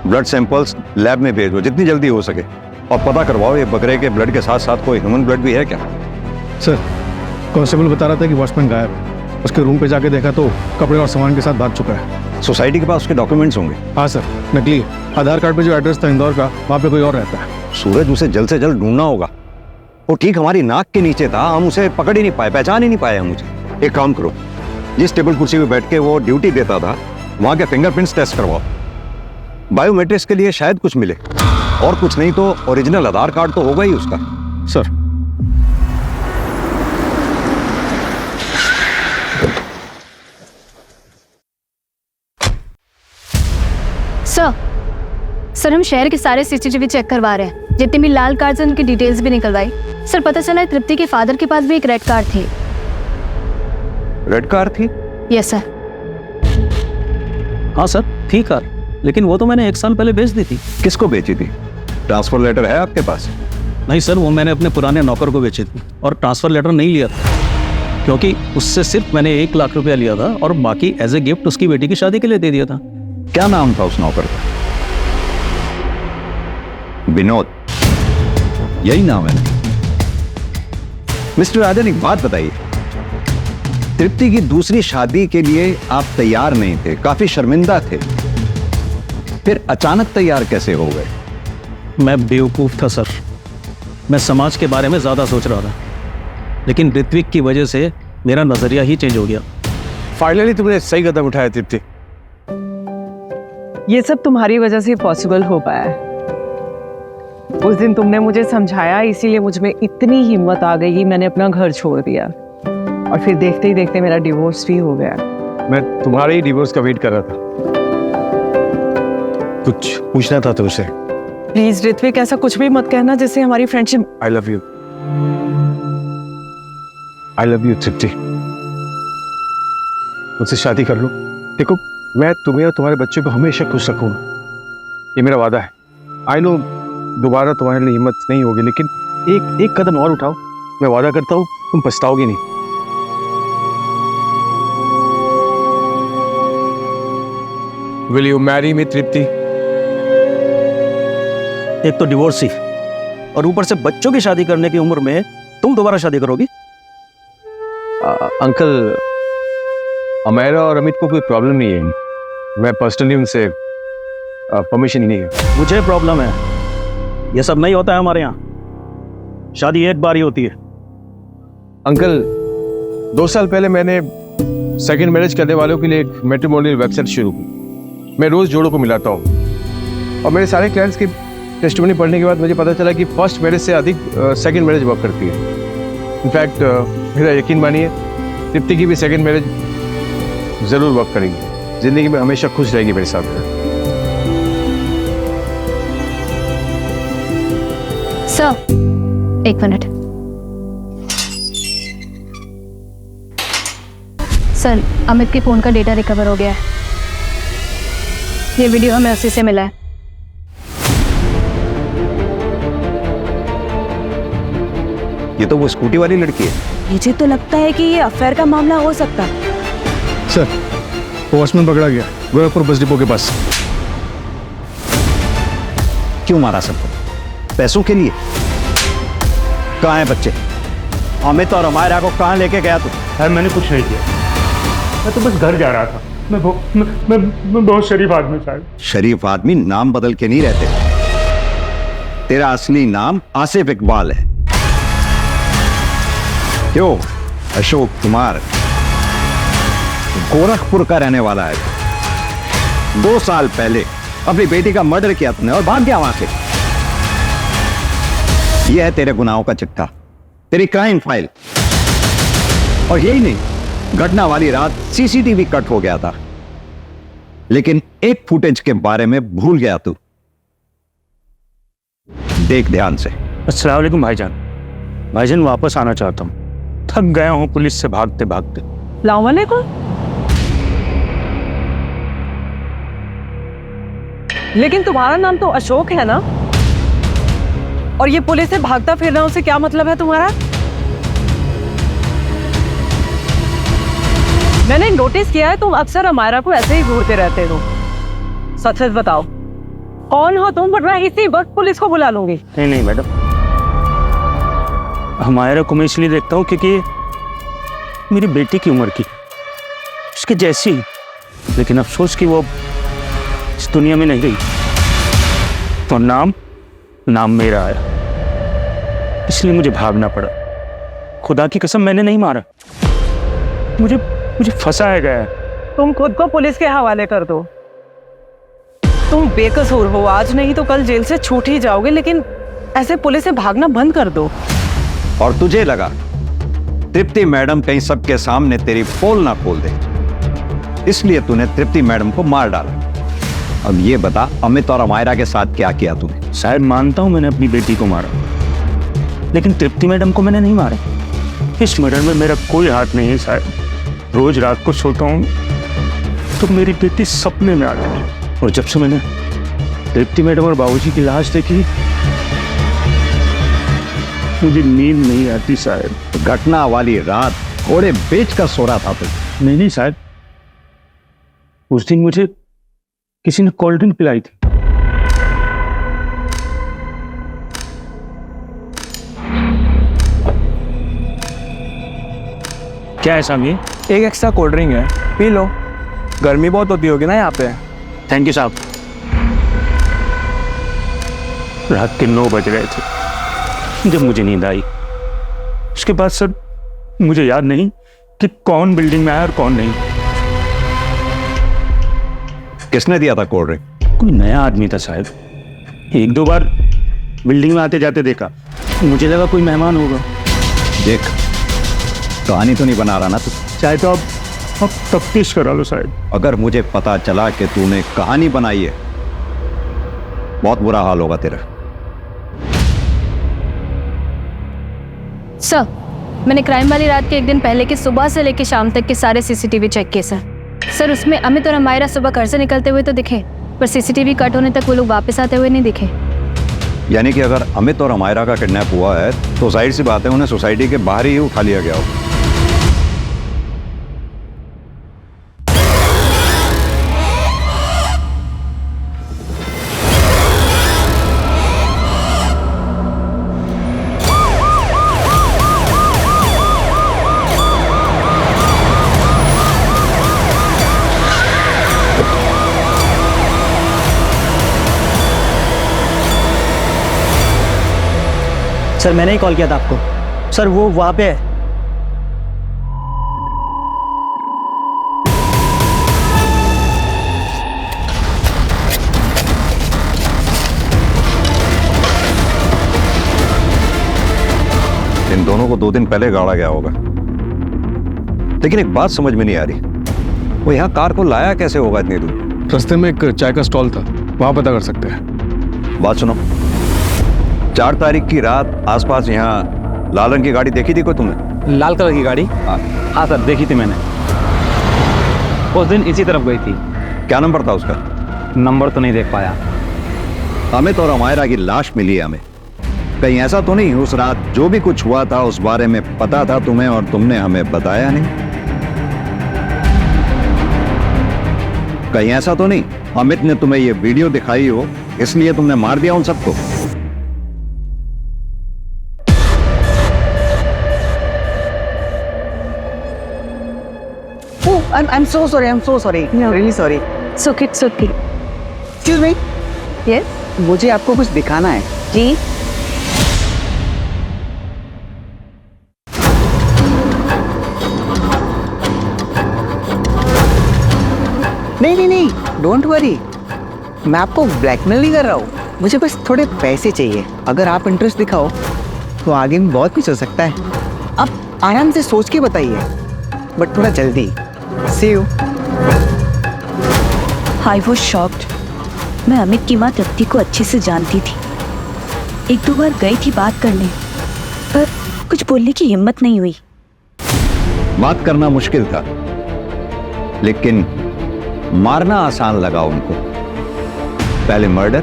ब्लड सैंपल्स लैब में भेजो जितनी जल्दी हो सके, और पता करवाओ ये बकरे के ब्लड के साथ साथ कोई ह्यूमन ब्लड भी है क्या। सर, कांस्टेबल बता रहा था कि वॉचमैन गायब है। उसके रूम पे जाके देखा तो कपड़े और सामान के साथ भाग चुका है। सोसाइटी के पास उसके डॉक्यूमेंट्स होंगे। हाँ सर, नकली है। आधार कार्ड पे जो एड्रेस था इंदौर का, वहाँ पे कोई और रहता है। सूरज, उसे जल्द से जल्द ढूंढना होगा। वो ठीक हमारी नाक के नीचे था, हम उसे पकड़ ही नहीं पाए, पहचान ही नहीं पाए हम मुझे। एक काम करो, जिस टेबल कुर्सी पे बैठ के वो ड्यूटी देता था वहाँ के फिंगरप्रिंट्स टेस्ट करवाओ। बायोमेट्रिक्स के लिए शायद कुछ मिले, और कुछ नहीं तो ओरिजिनल आधार कार्ड तो होगा ही उसका। सर, सर हम शहर के सारे सीसीटीवी चेक करवा रहे हैं, जितने भी लाल कार्ड हैं उनकी डिटेल्स भी निकलवाई। सर पता चला है तृप्ति के फादर के पास भी एक रेड कार थी। रेड कार थी? Yes sir. हाँ सर, थी कार, लेकिन वो तो मैंने 1 साल पहले बेच दी थी। किसको बेची थी? ट्रांसफर लेटर है आपके पास? नहीं सर, वो मैंने अपने पुराने नौकर को बेची थी, और ट्रांसफर लेटर नहीं लिया था, क्योंकि उससे सिर्फ मैंने 1 लाख रुपया लिया था और बाकी एज ए गिफ्ट उसकी बेटी की शादी के लिए दे दिया था। क्या नाम था उस नौकर का? विनोद, यही नाम है ना? मिस्टर राजन, एक बात बताइए, तृप्ति की दूसरी शादी के लिए आप तैयार नहीं थे, काफी शर्मिंदा थे, फिर अचानक तैयार कैसे हो गए? मैं बेवकूफ था सर, मैं समाज के बारे में ज्यादा सोच रहा था, लेकिन ऋत्विक की वजह से मेरा नजरिया ही चेंज हो गया। फाइनली तुमने सही कदम उठाया तृप्ति। ये सब तुम्हारी वजह से पॉसिबल हो पाया है। उस दिन तुमने मुझे समझाया, इसीलिए मुझ में इतनी हिम्मत आ गई कि मैंने अपना घर छोड़ दिया, और फिर देखते ही देखते मेरा डिवोर्स भी हो गया। मैं तुम्हारे ही डिवोर्स का वेट कर रहा था। कुछ पूछना था तुमसे। प्लीज ऋत्विक, ऐसा कुछ भी मत कहना जिससे हमारी friendship. I love you. I love you Tripti. मुझसे शादी कर लो। देखो, मैं तुम्हें और तुम्हारे बच्चों को हमेशा खुश रखूंगा, ये मेरा वादा है। आई नो दोबारा तुम्हारे लिए हिम्मत नहीं होगी, लेकिन एक कदम और उठाओ, मैं वादा करता हूँ तुम पछताओगे नहीं। Will you marry me, तृप्ति? एक तो डिवोर्स ही, और ऊपर से बच्चों की शादी करने की उम्र में तुम दोबारा शादी करोगी? अंकल, अमेरा और अमित को कोई प्रॉब्लम नहीं है। मैं पर्सनली उनसे परमिशन ही नहीं है। मुझे प्रॉब्लम है। ये सब नहीं होता है हमारे यहाँ, शादी एक बार ही होती है। अंकल, 2 साल पहले मैंने सेकंड मैरिज करने वालों के लिए एक मैट्रिमोनियल वेबसाइट शुरू की। मैं रोज जोड़ों को मिलाता हूँ, और मेरे सारे क्लाइंट्स की टेस्टिमनी पढ़ने के बाद मुझे पता चला कि फर्स्ट मैरिज से अधिक सेकंड मैरिज वर्क करती है। इनफैक्ट मेरा यकीन मानिए, तृप्ति की भी सेकंड मैरिज जरूर वर्क करेगी, जिंदगी में हमेशा खुश रहेगी मेरे साथ। सर एक मिनट। सर अमित के फोन का डेटा रिकवर हो गया है। ये वीडियो हमें उसी से मिला है। ये तो वो स्कूटी वाली लड़की है। मुझे तो लगता है कि ये अफेयर का मामला हो सकता है। सर वॉचमैन पकड़ा गया गोरखपुर बस डिपो के पास। क्यों मारा सबको? पैसों के लिए? कहाँ है बच्चे? अमित और अमायरा को कहाँ लेके गया तू? सर मैंने कुछ नहीं किया, मैं तो बस घर जा रहा था। मैं बहुत शरीफ आदमी साहब। शरीफ आदमी नाम बदल के नहीं रहते। तेरा असली नाम आसिफ इकबाल है। क्यों? अशोक कुमार गोरखपुर का रहने वाला है। 2 साल पहले अपनी बेटी का मर्डर किया तूने और भाग गया वहां से। यह है तेरे गुनाहों का चिट्ठा, तेरी क्राइम फाइल। और यही नहीं, घटना वाली रात सीसीटीवी कट हो गया था, लेकिन एक फुटेज के बारे में भूल गया तू। देख ध्यान से। अस्सलाम वालेकुम भाईजान। भाईजान वापस आना चाहता हूँ, थक गया हूँ पुलिस से भागते भागते। अस्सलाम वालेकुम। लेकिन तुम्हारा नाम तो अशोक है ना? और ये पुलिस से भागता फिरना, उससे क्या मतलब है तुम्हारा? मैंने नोटिस किया है तुम अक्सर अमायरा को ऐसे ही घूरते रहते हो। सच सच बताओ, कौन हो तुम? वरना इसी वक्त पुलिस को बुला लूंगी। नहीं नहीं मैडम, अमायरा को मैं इसलिए देखता हूँ क्योंकि मेरी बेटी की उम्र की, उसके जैसी। लेकिन अफसोस कि वो इस दुनिया में नहीं रही, तो नाम मेरा आया, इसलिए मुझे भागना पड़ा। खुदा की कसम मैंने नहीं मारा, मुझे फंसाया गया है। तुम खुद को पुलिस के हवाले कर दो। तुम बेकसूर हो, आज नहीं तो कल जेल से छूट ही जाओगे, लेकिन ऐसे पुलिस से भागना बंद कर दो। और तुझे लगा तृप्ति मैडम कहीं सबके सामने तेरी पोल ना खोल दे, इसलिए तूने तृप्ति मैडम को मार डाला। अब ये बता, अमित और अमायरा के साथ क्या किया तूने? शायद मानता हूं मैंने अपनी बेटी को मारा, लेकिन तृप्ति मैडम को मैंने नहीं मारा। इस मर्डर में मेरा कोई हाथ नहीं है साहब। रोज रात को सोता हूं तो मेरी बेटी सपने में आती है, और जब से मैंने तृप्ति मैडम और बाबूजी की लाश देखी, मुझे नींद नहीं आती साहब। घटना वाली रात घोड़े बेच कर सो रहा था तू? नहीं साहब, उस दिन मुझे किसी ने कोल्ड ड्रिंक पिलाई थी। क्या है साहब? ये एक एक्स्ट्रा कोल्ड ड्रिंक है, पी लो। गर्मी बहुत होती होगी ना यहाँ पे। थैंक यू साहब। रात के 9 बज रहे थे जब मुझे नींद आई। उसके बाद सर मुझे याद नहीं कि कौन बिल्डिंग में आया और कौन नहीं। किसने दिया था कोल्ड ड्रिंक? कोई नया आदमी था साहब, 1-2 बार बिल्डिंग में आते जाते देखा, मुझे लगा कोई मेहमान होगा। देख, कहानी तो नहीं बना रहा ना तू? चाहे तो अब तफ्तीश करा लो साहब। अगर मुझे पता चला कि तूने कहानी बनाई है, बहुत बुरा हाल होगा तेरा। सर मैंने क्राइम वाली रात के 1 दिन पहले की सुबह से लेकर शाम तक के सारे सीसीटीवी चेक किए सर। उसमें अमित और अमायरा सुबह घर से निकलते हुए तो दिखे, पर सीसीटीवी कट होने तक वो लोग वापस आते हुए नहीं दिखे। यानी कि अगर अमित और अमायरा का किडनैप हुआ है तो जाहिर सी बात है उन्हें सोसाइटी के बाहर ही उठा लिया गया हो। सर मैंने ही कॉल किया था आपको। सर वो वहां पे है। इन दोनों को 2 दिन पहले गाड़ा गया होगा, लेकिन एक बात समझ में नहीं आ रही, वो यहाँ कार को लाया कैसे होगा इतनी दूर? रास्ते में एक चाय का स्टॉल था, वहां पता कर सकते हैं। बात सुनो, 4 तारीख की रात आसपास यहाँ लाल रंग की गाड़ी देखी थी कोई तुमने? लाल कलर की गाड़ी? हाँ सर, देखी थी मैंने। उस दिन इसी तरफ गई थी। क्या नंबर था उसका? नंबर तो नहीं देख पाया। अमित और अमायरा की लाश मिली है हमें। कहीं ऐसा तो नहीं उस रात जो भी कुछ हुआ था उस बारे में पता था तुम्हें और तुमने हमें बताया नहीं? कहीं ऐसा तो नहीं अमित ने तुम्हें ये वीडियो दिखाई हो इसलिए तुमने मार दिया उन सबको? Oh, I'm so sorry. I'm so sorry. No. Really sorry. It's okay, it's okay. Excuse me. Yes? मुझे आपको कुछ दिखाना है। जी? नहीं, डोंट वरी। मैं आपको ब्लैकमेल नहीं कर रहा हूँ। मुझे बस थोड़े पैसे चाहिए। अगर आप इंटरेस्ट दिखाओ तो आगे में बहुत कुछ हो सकता है। आप आराम से सोच के बताइए, बट थोड़ा जल्दी। See you. I was shocked. मैं अमित की माँ तृप्ति को अच्छे से जानती थी। 1-2 बार गई थी बात करने, पर कुछ बोलने की हिम्मत नहीं हुई। बात करना मुश्किल था लेकिन मारना आसान लगा उनको। पहले मर्डर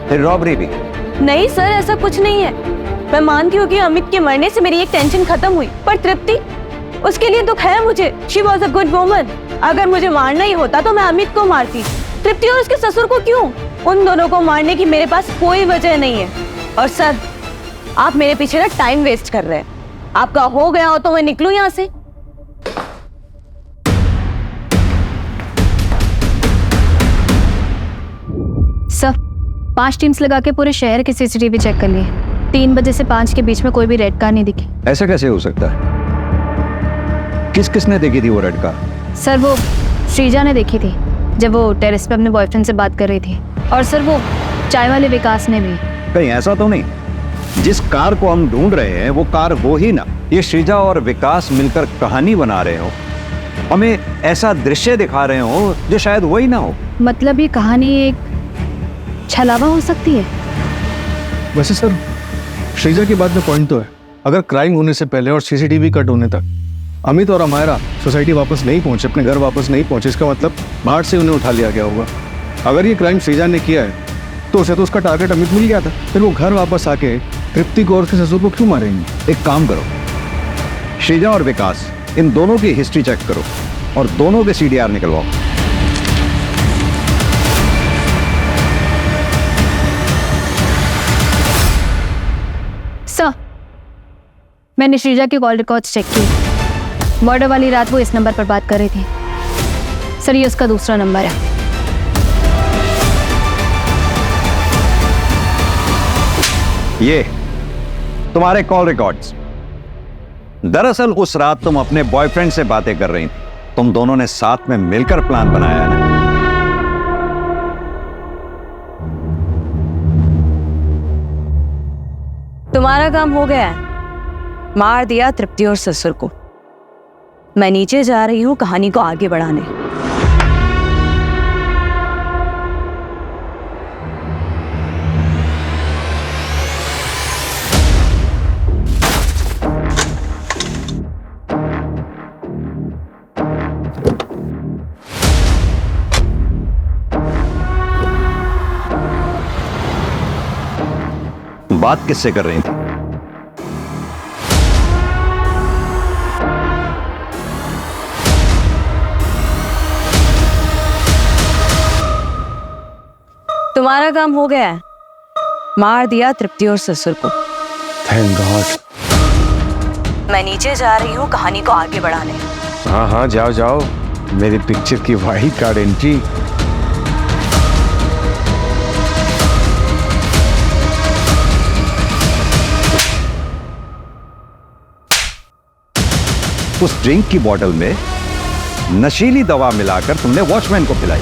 फिर रॉबरी भी। नहीं सर, ऐसा कुछ नहीं है। मैं मानती हूँ कि अमित के मरने से मेरी एक टेंशन खत्म हुई, पर तृप्ति, उसके लिए दुख है मुझे। She was a good woman. अगर मुझे मारना ही होता तो मैं अमित को मारती। तृप्ति और उसके ससुर को क्यों? उन दोनों को मारने की मेरे पास कोई वजह नहीं है। और सर, आप मेरे पीछे ना टाइम वेस्ट कर रहे हैं। आपका हो गया हो तो मैं निकलूं यहाँ से। सर, 5 टीम्स लगा के पूरे शहर के सीसीटीवी चेक कर लिए। 3 बजे से 5 के बीच में कोई भी रेड कार नहीं दिखी। ऐसा कैसे हो सकता है? किसने देखी थी वो रेड कार? सर, वो श्रीजा ने देखी थी जब वो टेरेस पे अपने बॉयफ्रेंड से बात कर रही थी। और सर, वो चाय वाले विकास ने भी। कहीं ऐसा तो नहीं जिस कार को हम ढूंढ रहे हैं वो कार वो ही ना? ये श्रीजा और विकास मिलकर कहानी बना रहे हो, हमें ऐसा दृश्य दिखा रहे हो जो शायद वही ना हो। मतलब ये कहानी एक छलावा हो सकती है। वैसे सर, श्रीजा की बात में पॉइंट तो है। अगर क्राइम होने से पहले और सीसीटीवी कट होने तक अमित और अमायरा सोसाइटी वापस नहीं पहुंचे, अपने घर वापस नहीं पहुंचे, इसका मतलब बाहर से उन्हें उठा लिया गया होगा। अगर ये क्राइम श्रीजा ने किया है तो उसे तो उसका टारगेट अमित मिल गया था। फिर वो घर वापस आके तृप्ति को और उसके ससुर को क्यों मारेंगे? एक काम करो, श्रीजा और विकास इन दोनों की हिस्ट्री चेक करो और दोनों के CDR निकलवाओ। सर, मैंने श्रीजा के कॉल रिकॉर्ड्स चेक किए। मर्डर वाली रात वो इस नंबर पर बात कर रही थी। सर, ये उसका दूसरा नंबर है। ये तुम्हारे कॉल रिकॉर्ड्स। दरअसल उस रात तुम अपने बॉयफ्रेंड से बातें कर रही थी। तुम दोनों ने साथ में मिलकर प्लान बनाया ना? तुम्हारा काम हो गया है। मार दिया तृप्ति और ससुर को। मैं नीचे जा रही हूँ कहानी को आगे बढ़ाने। बात किससे कर रही थी? तुम्हारा काम हो गया है। मार दिया तृप्ति और ससुर को। Thank God. मैं नीचे जा रही हूँ कहानी को आगे बढ़ाने। हाँ हाँ, जाओ जाओ। मेरी पिक्चर की वाइड कार्ड एंट्री। उस ड्रिंक की बोतल में नशीली दवा मिलाकर तुमने वॉचमैन को पिलाई।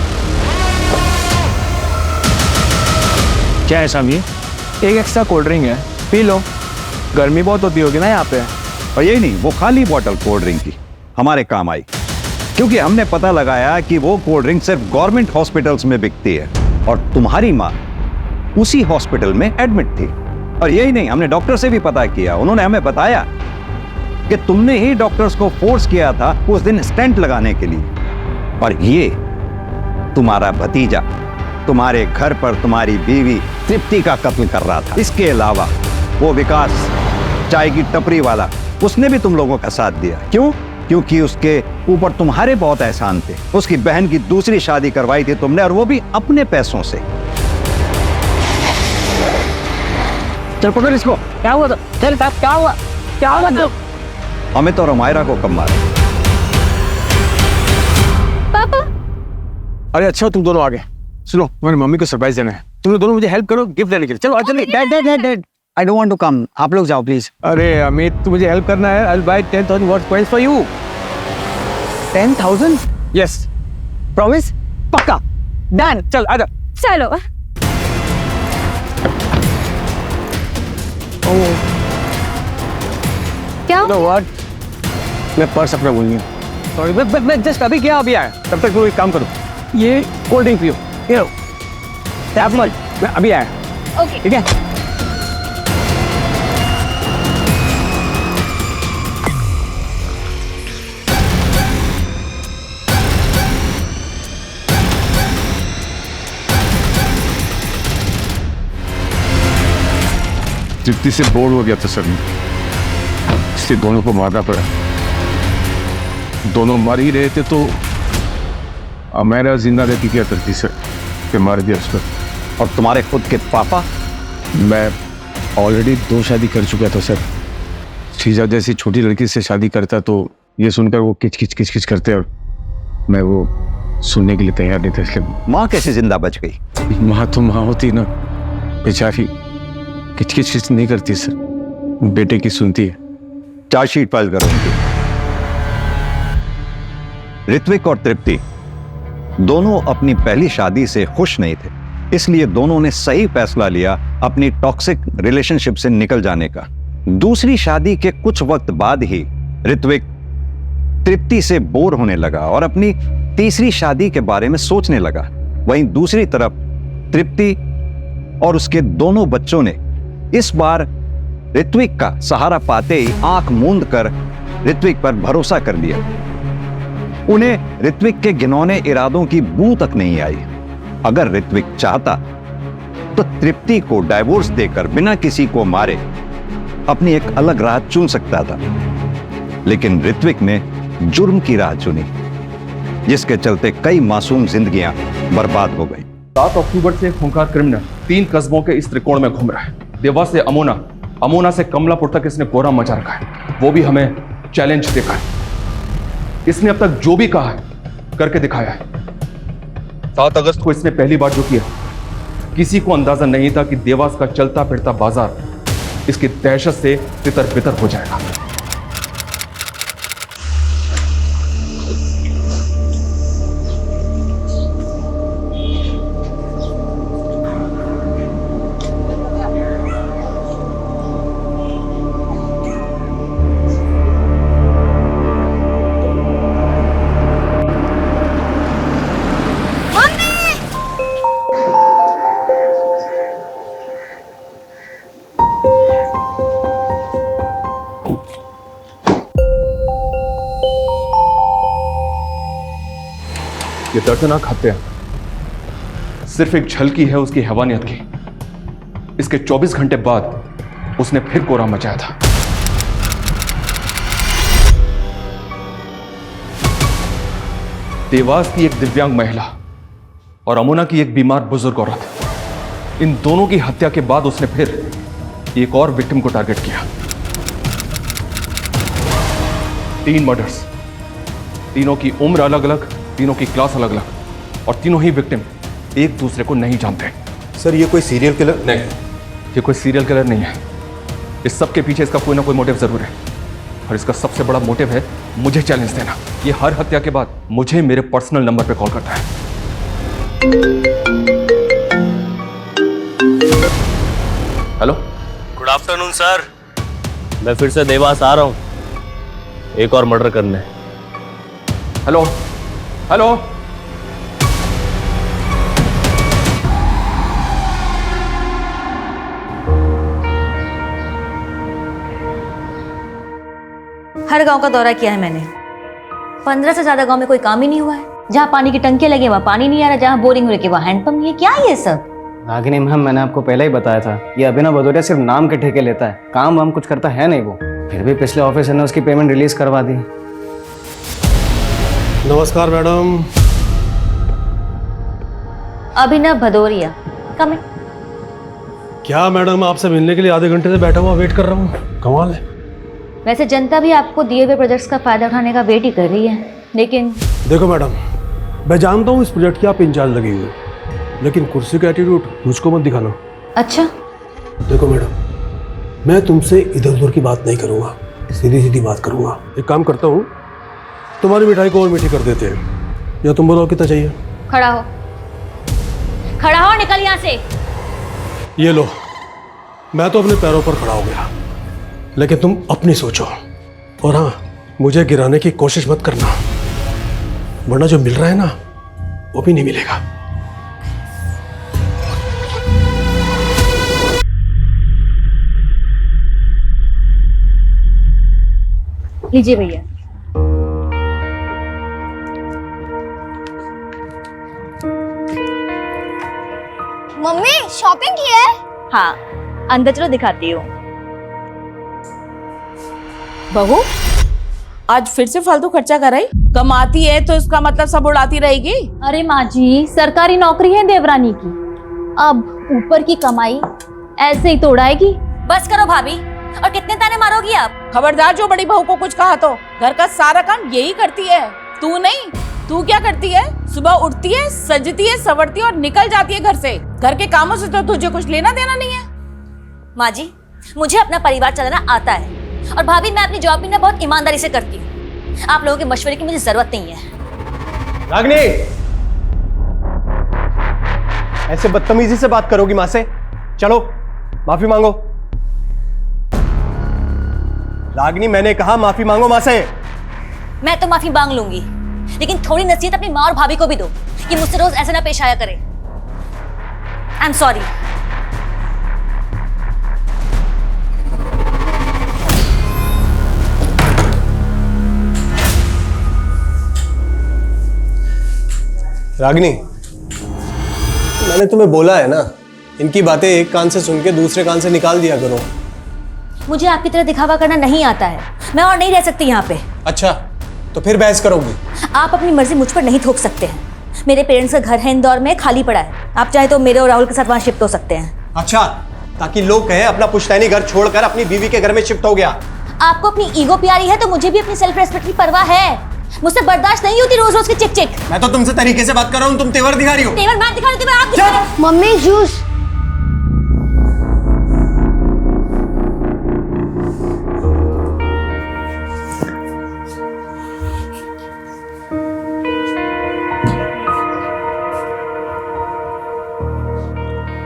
क्या है साहब ये? एक एक्स्ट्रा कोल्ड ड्रिंक है, पी लो। गर्मी बहुत होती होगी ना यहाँ पे। और यही नहीं, वो खाली बोतल कोल्ड ड्रिंक की हमारे काम आई, क्योंकि हमने पता लगाया कि वो कोल्ड ड्रिंक सिर्फ गवर्नमेंट हॉस्पिटल्स में बिकती है और तुम्हारी माँ उसी हॉस्पिटल में एडमिट थी। और यही नहीं, हमने डॉक्टर से भी पता किया, उन्होंने हमें बताया कि तुमने ही डॉक्टर्स को फोर्स किया था उस दिन स्टेंट लगाने के लिए। और ये तुम्हारा भतीजा तुम्हारे घर पर तुम्हारी बीवी तृप्ति का कत्ल कर रहा था। इसके अलावा वो विकास, चाय की टपरी वाला, उसने भी तुम लोगों का साथ दिया। क्यों? क्योंकि उसके ऊपर तुम्हारे बहुत एहसान थे। उसकी बहन की दूसरी शादी करवाई थी तुमने, और वो भी अपने पैसों से। चल पकड़ इसको। क्या हुआ? चल साहब, क्या हुआ? क्या हुआ? तो अमित और अमायरा को कब मारा? पापा अरे अच्छा तुम दोनों आ गए। सुनो, तुम्हारी मम्मी को सरप्राइज देना है, तुम लोग दोनों मुझे हेल्प करो गिफ्ट देने के लिए। चलो आ चलिए। Dad I don't want to come, आप लोग जाओ प्लीज। अरे अमित, तू मुझे हेल्प करना है। I will buy 10,000 worth coins for you. 10,000? Yes, promise? पक्का? डन। चल आजा। चलो। क्या? नो व्हाट, मैं पर्स अपना भूल गया। सॉरी, मैं जस्ट अभी क्या अभी आया। तब तक तुम एक काम करो, ये कोल्ड ड्रिंक पियो। ये लो, टैप मत, मैं अभी आया। ओके। ठीक है। तृप्ति से बोर हो गया था सर, इसलिए दोनों को मारना पड़ा। दोनों मर ही रहे थे तो अमेरा जिंदा रहती क्या करती सर, कि मार दिया उसको। और तुम्हारे खुद के पापा? मैं ऑलरेडी 2 शादी कर चुका था सर। शीजा जैसी छोटी लड़की से शादी करता तो ये सुनकर वो किच किच करते, और मैं वो सुनने के लिए तैयार नहीं था। इसलिए माँ कैसे जिंदा बच गई? माँ तो माँ होती ना, बेचारी किच किच नहीं करती सर, बेटे की सुनती है। चार्जशीट फाइल करो उनकी। ऋत्विक और तृप्ति दोनों अपनी पहली शादी से खुश नहीं थे, इसलिए दोनों ने सही फैसला लिया अपनी टॉक्सिक रिलेशनशिप से निकल जाने का। दूसरी शादी के कुछ वक्त बाद ही ऋत्विक तृप्ति से बोर होने लगा और अपनी तीसरी शादी के बारे में सोचने लगा। वहीं दूसरी तरफ तृप्ति और उसके दोनों बच्चों ने इस बार ऋत्विक का सहारा पाते ही आंख मूंद कर ऋत्विक पर भरोसा कर लिया। उन्हें ऋत्विक के घिनौने इरादों की बू तक नहीं आई। अगर ऋत्विक चाहता तो तृप्ति को डाइवोर्स देकर बिना किसी को मारे अपनी एक अलग राह चुन सकता था, लेकिन ऋत्विक ने जुर्म की राह चुनी, जिसके चलते कई मासूम जिंदगियां बर्बाद हो गई। 7 अक्टूबर से खूंखार क्रिमिनल 3 कस्बों के इस त्रिकोण में घूम रहा है। देवास से अमोना, अमोना से कमलापुर तक इसने कोहराम मचा रखा है, वो भी हमें चैलेंज देकर। इसने अब तक जो भी कहा है करके दिखाया है। 7 अगस्त को इसने पहली बार जो किया, किसी को अंदाजा नहीं था कि देवास का चलता फिरता बाजार इसकी दहशत से तितर बितर हो जाएगा। ये दर्दनाक हत्या सिर्फ एक झलकी है उसकी हैवानियत की। इसके 24 घंटे बाद उसने फिर कोहराम मचाया था। देवास की एक दिव्यांग महिला और अमोना की एक बीमार बुजुर्ग औरत, इन दोनों की हत्या के बाद उसने फिर एक और विक्टिम को टारगेट किया। 3 मर्डर्स, तीनों की उम्र अलग अलग, तीनों की क्लास अलग अलग, और तीनों ही विक्टिम एक दूसरे को नहीं जानते। सर ये कोई सीरियल किलर? नहीं, ये कोई सीरियल किलर नहीं है। इस सब के पीछे इसका कोई ना कोई मोटिव जरूर है, और इसका सबसे बड़ा मोटिव है मुझे चैलेंज देना। ये हर हत्या के बाद मुझे मेरे पर्सनल नंबर पे कॉल करता है। हेलो, गुड आफ्टरनून सर, मैं फिर से देवास आ रहा हूँ एक और मर्डर करने। हेलो हेलो, हर गांव का दौरा किया है मैंने। 15 से ज्यादा गांव में कोई काम ही नहीं हुआ है। जहाँ पानी की टंकियां लगी वहाँ पानी नहीं आ रहा, जहाँ बोरिंग हो रही है वहाँ हैंडपंप नहीं है। क्या ये सब? रागिनी मैम, मैंने आपको पहले ही बताया था, ये अभिनव भदौरिया सिर्फ नाम के ठेके लेता है, काम वाम कुछ करता है नहीं वो। फिर भी पिछले ऑफिसर ने उसकी पेमेंट रिलीज करवा दी। नमस्कार मैडम। अभिनव भदौरिया, कम इन। क्या मैडम, आपसे मिलने के लिए आधे घंटे से बैठा हुआ वेट कर रहा हूँ, कमाल है। वैसे जनता भी आपको दिए हुए प्रोजेक्ट्स का फायदा उठाने का वेट ही कर रही है, लेकिन देखो मैडम, मैं जानता हूँ इस प्रोजेक्ट की आप इंचार्ज लगी हुई, लेकिन कुर्सी का एटीट्यूड मुझको मत दिखाना। अच्छा। देखो मैडम, मैं तुमसे इधर उधर की बात नहीं करूँगा, सीधी सीधी बात करूँगा। एक काम करता हूँ, तुम्हारी मिठाई को और मीठी कर देते हैं, या तुम बोलो कितना चाहिए? खड़ा हो, खड़ा हो, निकल यहाँ से। ये लो, मैं तो अपने पैरों पर खड़ा हो गया, लेकिन तुम अपनी सोचो, और हाँ, मुझे गिराने की कोशिश मत करना, वरना जो मिल रहा है ना वो भी नहीं मिलेगा। लीजिए भैया। मम्मी शॉपिंग की है? हाँ, अंदर चलो दिखाती हूँ। बहू, आज फिर से फालतू खर्चा कराई? कमाती है तो इसका मतलब सब उड़ाती रहेगी? अरे माँ जी, सरकारी नौकरी है देवरानी की, अब ऊपर की कमाई ऐसे ही तो उड़ाएगी। बस करो भाभी, और कितने ताने मारोगी आप? खबरदार, जो बड़ी बहू को कुछ कहा तो। घर का सारा काम यही करती है, तू नहीं। तू क्या करती है? सुबह उठती है, सजती है, संवरती है और निकल जाती है घर से। घर के कामों से तो तुझे कुछ लेना देना नहीं है। माँ जी, मुझे अपना परिवार चलाना आता है, और भाभी मैं अपनी जॉब भी ना बहुत ईमानदारी से करती हूँ। आप लोगों के मशवरे की मुझे जरूरत नहीं है। रागिनी, ऐसे बदतमीजी से बात करोगी माँ से? चलो माफी मांगो। रागिनी, मैंने कहा माफी मांगो माँ से। मैं तो माफी मांग लूंगी, लेकिन थोड़ी नसीहत अपनी माँ और भाभी को भी दो कि मुझसे रोज ऐसे ना पेश आया करे। आई एम सॉरी। रागिनी, मैंने तुम्हें बोला है ना, इनकी बातें एक कान से सुन के दूसरे कान से निकाल दिया करो। मुझे आपकी तरह दिखावा करना नहीं आता है, मैं और नहीं रह सकती यहाँ पे। अच्छा, तो फिर बहस करोगी? आप अपनी मर्जी मुझ पर नहीं थोप सकते हैं। मेरे पेरेंट्स का घर है इंदौर में, खाली पड़ा है। आप चाहे तो मेरे और राहुल के साथ वहाँ शिफ्ट हो सकते हैं। अच्छा, ताकि लोग कहें अपना पुश्तैनी घर छोड़कर अपनी बीवी के घर में शिफ्ट हो गया। आपको अपनी ईगो प्यारी है तो मुझे भी अपनी सेल्फ रेस्पेक्ट की परवाह है। मुझसे बर्दाश्त नहीं होती रोज रोज की चिक चिक। मैं तो तुमसे तरीके से बात कर रहा हूँ, तुम तेवर दिखा रही हो। तेवर मैं दिखा रही हूँ, आप दिखा रहे हो। Mummy juice.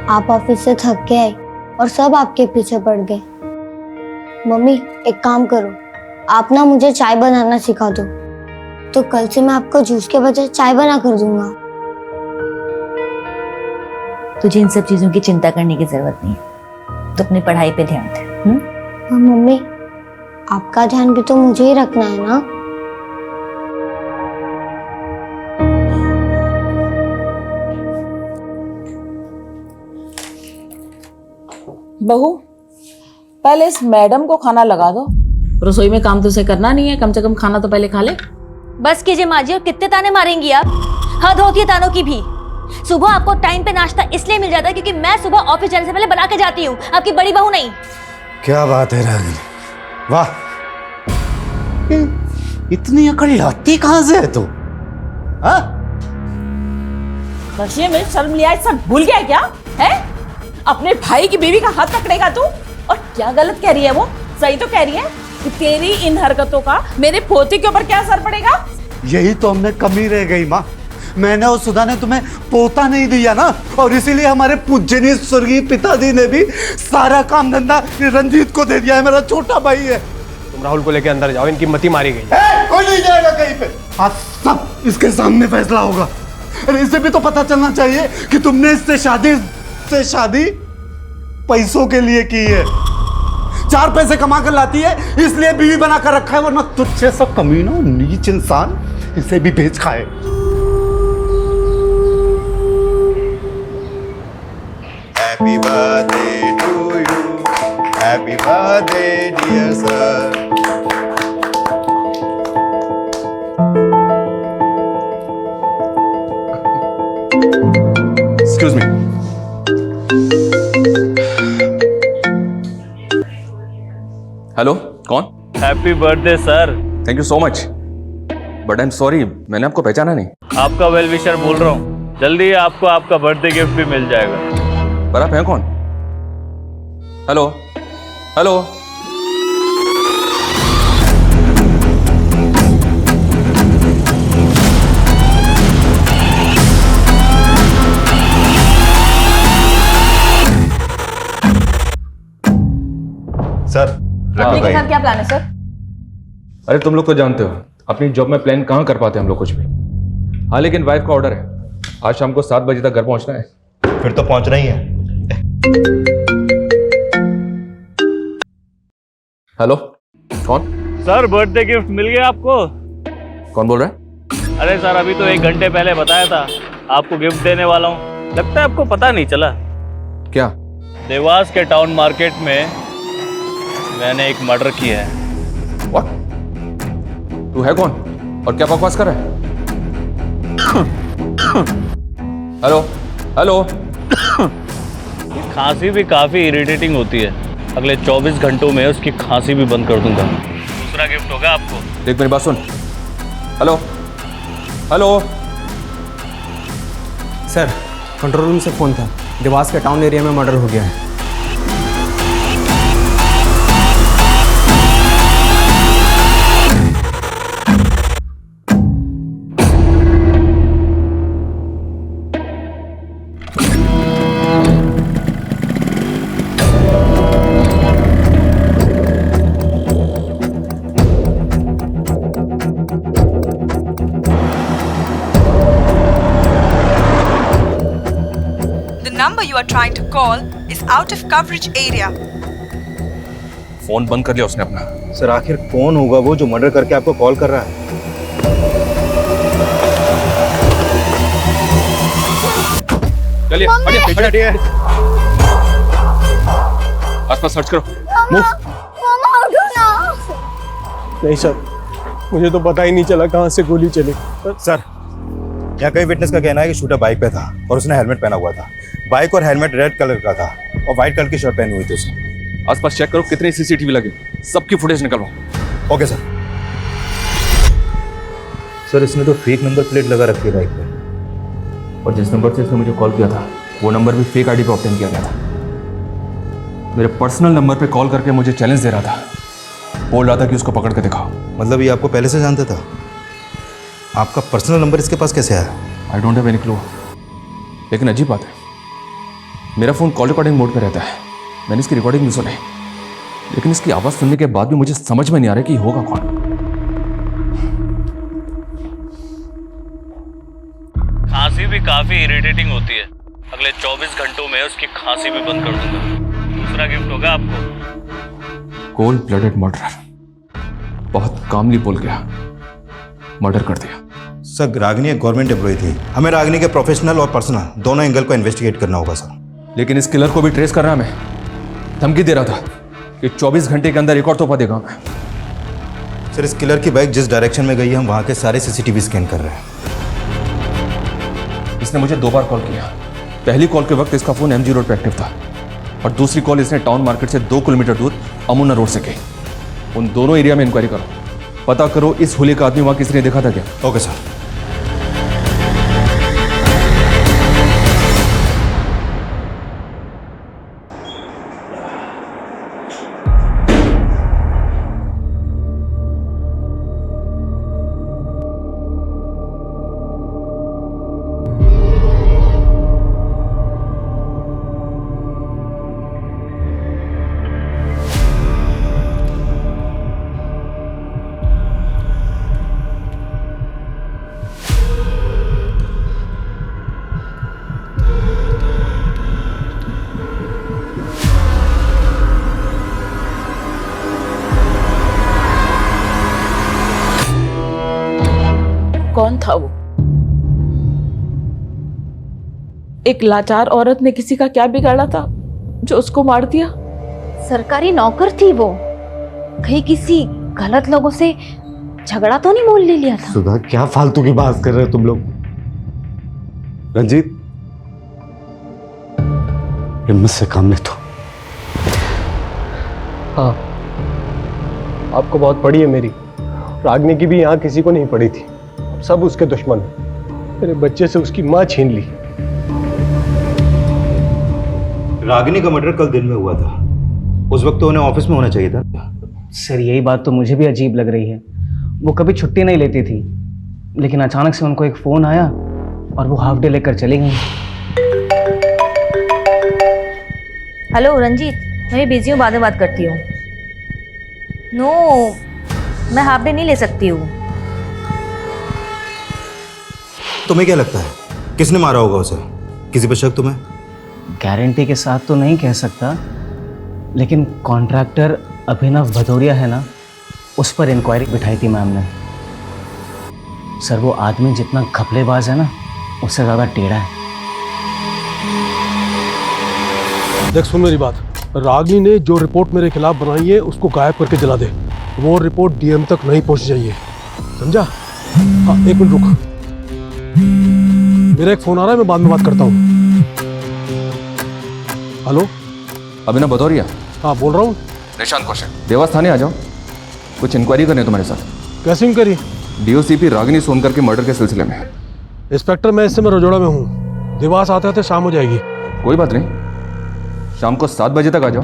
आप ऑफिस से थक के आए और सब आपके पीछे पड़ गए। मम्मी एक काम करो, आप ना मुझे चाय बनाना सिखा दो, तो कल से मैं आपको जूस के बजाय चाय बना कर दूंगा। तुझे इन सब चीजों की चिंता करने की जरूरत नहीं है, तो अपनी पढ़ाई पे ध्यान दे। हाँ मम्मी, आपका ध्यान भी तो मुझे ही रखना है ना। बहू, पहले इस मैडम को खाना लगा दो। रसोई में काम तो उसे करना नहीं है, कम से कम खाना तो पहले खा ले। बस कीजिए माँ जी, और कितने ताने मारेंगी आप? हद होती है तानों की भी। सुबह आपको टाइम पे नाश्ता इसलिए मिल जाता है क्योंकि मैं सुबह ऑफिस जाने से पहले बना के जाती हूँ, आपकी बड़ी बहू नहीं। क्या बात है रागिनी, वाह, इतनी अकड़ लाती कहां से है तू? हाँ? बच्चे में शर्म लिया, सब भूल गया क्या है? अपने भाई की बीवी का हाथ पकड़ेगा तू? और क्या गलत कह रही है वो? सही तो कह रही है कि तेरी इन हरकतों का मेरे पोते के ऊपर क्या असर पड़ेगा? यही तो हमने कमी रह गई माँ। मैंने और सुधा ने तुम्हें पोता नहीं दिया ना, और इसीलिए हमारे पूजनीय स्वर्गीय पिताजी ने भी सारा काम धंधा रंजीत को दे दिया है। मेरा छोटा भाई है। तुम राहुल को लेके अंदर जाओ, इनकी मती मारी गई। कोई नहीं जाएगा कहीं पे, आज सब इसके सामने फैसला होगा। अरे इसे भी तो पता चलना चाहिए कि तुमने इससे शादी पैसों के लिए की है। 4 पैसे कमा कर लाती है इसलिए बीवी बना कर रखा है, वरना तुझसे सब कमीना नीच इंसान इसे भी बेच खाए। Happy birthday to you. Happy birthday, dear sir. Excuse me. Hello, कौन? Happy birthday sir. Thank you so much, but I am sorry, मैंने आपको पहचाना नहीं। आपका वेल विशर बोल रहा हूँ, जल्दी आपको आपका बर्थडे गिफ्ट भी मिल जाएगा। पर आप हैं कौन? Hello hello. सर, अपने के साथ क्या प्लान है सर? अरे तुम लोग तो जानते हो अपनी जॉब में प्लान कहाँ कर पाते हम लोग कुछ भी। हाँ लेकिन वाइफ का ऑर्डर है, आज शाम को 7 बजे तक घर पहुंचना है। फिर तो पहुंचना ही है। हेलो, कौन? सर बर्थडे गिफ्ट मिल गया आपको? कौन बोल रहा है? अरे सर अभी तो 1 घंटे पहले बताया था आपको गिफ्ट देने वाला हूँ, लगता है आपको पता नहीं चला। क्या? देवास के टाउन मार्केट में मैंने एक मर्डर किया है। What? तू है कौन और क्या बकवास कर रहा है? Hello hello. खांसी भी काफी इरिटेटिंग होती है, अगले 24 घंटों में उसकी खांसी भी बंद कर दूंगा। दूसरा गिफ्ट होगा आपको। देख मेरी बात सुन। Hello hello. Sir control room से फोन था, देवास के टाउन एरिया में मर्डर हो गया है। number you are trying to call is out of coverage area. Phone बंद कर लिया उसने अपना। सर आखिर कौन होगा वो जो मर्डर करके आपको कॉल कर रहा है? चलिए हटिए। आसपास सर्च करो। नहीं सर, मुझे तो पता ही नहीं चला कहाँ से गोली चली। सर यहाँ कई विटनेस का कहना है कि शूटर बाइक पे था और उसने हेलमेट पहना हुआ था। बाइक और हेलमेट रेड कलर का था और व्हाइट कलर की शर्ट पहनी हुई थी उसने। आसपास चेक करो कितने सीसीटीवी लगे, सबकी फुटेज निकलवाओ। Okay sir. सर इसने तो फेक नंबर प्लेट लगा रखी है बाइक पे, और जिस नंबर से इसने मुझे कॉल किया था वो नंबर भी फेक आईडी पे ऑब्टेन किया गया था। मेरे पर्सनल नंबर पे कॉल करके मुझे चैलेंज दे रहा था, बोल रहा था कि उसको पकड़ के दिखाओ। मतलब ये आपको पहले से जानता था? आपका पर्सनल नंबर इसके पास कैसे आया? I don't have any clue. लेकिन अजीब बात है, मेरा फ़ोन कॉल रिकॉर्डिंग मोड पे रहता है, मैंने इसकी रिकॉर्डिंग नहीं सुनी, लेकिन इसकी आवाज़ सुनने के बाद भी मुझे समझ में नहीं आ रहा कि होगा कौन। खांसी भी काफी इरिटेटिंग होती है, अगले 24 घंटों में उसकी खांसी भी बंद कर दूंगा। दूसरा गिफ्ट होगा आपको। कोल्ड ब्लडेड मर्डर, बहुत कामली बोल गया, मर्डर कर दिया। सर रागिनी एक गवर्नमेंट एम्प्लॉय थी, हमें रागिनी के प्रोफेशनल और पर्सनल दोनों एंगल को इन्वेस्टिगेट करना होगा सर। लेकिन इस किलर को भी ट्रेस करना हमें, धमकी दे रहा था कि 24 घंटे के अंदर रिकॉर्ड तोहफा देगा मैं। सर इस किलर की बाइक जिस डायरेक्शन में गई है हम वहाँ के सारे सीसीटीवी स्कैन कर रहे हैं। इसने मुझे 2 बार कॉल किया। पहली कॉल के वक्त इसका फ़ोन MG रोड पर एक्टिव था और दूसरी कॉल इसने टाउन मार्केट से 2 किलोमीटर दूर अमुना रोड से की। उन दोनों एरिया में इंक्वायरी करो, पता करो इस होली का आदमी वहाँ किसी ने देखा था क्या। Okay sir. कौन था वो? एक लाचार औरत ने किसी का क्या बिगाड़ा था जो उसको मार दिया? सरकारी नौकर थी वो, कहीं किसी गलत लोगों से झगड़ा तो नहीं मोल ले लिया था? सुधा, क्या फालतू की बात कर रहे हो तुम लोग? रंजीत, हिम्मत से काम ले तो। हाँ, आपको बहुत पड़ी है मेरी। रागनी की भी यहाँ किसी को नहीं पड़ी थी। अब सब उसके दुश्मन हैं। मेरे बच्चे से उसकी माँ छीन ली। रागिनी का मर्डर कल दिन में हुआ था, उस वक्त तो उन्हें ऑफिस में होना चाहिए था। सर यही बात तो मुझे भी अजीब लग रही है। वो कभी छुट्टी नहीं लेती थी, लेकिन अचानक से उनको एक फ़ोन आया और वो हाफ डे लेकर चली गई। हेलो रंजीत, मैं बिजी हूँ, बाद में बात करती हूँ। नो, मैं हाफ डे नहीं ले सकती हूँ। तुम्हें क्या लगता है किसने मारा होगा उसे? किसी पे शक तुम्हें? गारंटी के साथ तो नहीं कह सकता, लेकिन कॉन्ट्रैक्टर अभिनव भदौरिया है ना, उस पर इंक्वायरी बिठाई थी मैम ने। सर वो आदमी जितना घपलेबाज है ना, उससे ज़्यादा टेढ़ा है। देख सुन मेरी बात, रागिनी ने जो रिपोर्ट मेरे खिलाफ बनाई है उसको गायब करके जला दे। वो रिपोर्ट डीएम तक नहीं पहुंच चाहिए, समझा? हाँ, एक मिनट रुक, मेरा एक फोन आ रहा है, मैं बाद में बात करता हूँ। हेलो, अभिनव भदौरिया? हाँ बोल रहा हूँ। निशांत कौशल, देवास थाने आ जाओ, कुछ इंक्वायरी करनी है तुम्हारे साथ। कैसी इंक्वायरी? डीओसीपी रागिनी सोनकर के मर्डर के सिलसिले में। इंस्पेक्टर मैं इस समय रजोड़ा में हूँ, देवास आते आते शाम हो जाएगी। कोई बात नहीं, शाम को 7 बजे तक आ जाओ,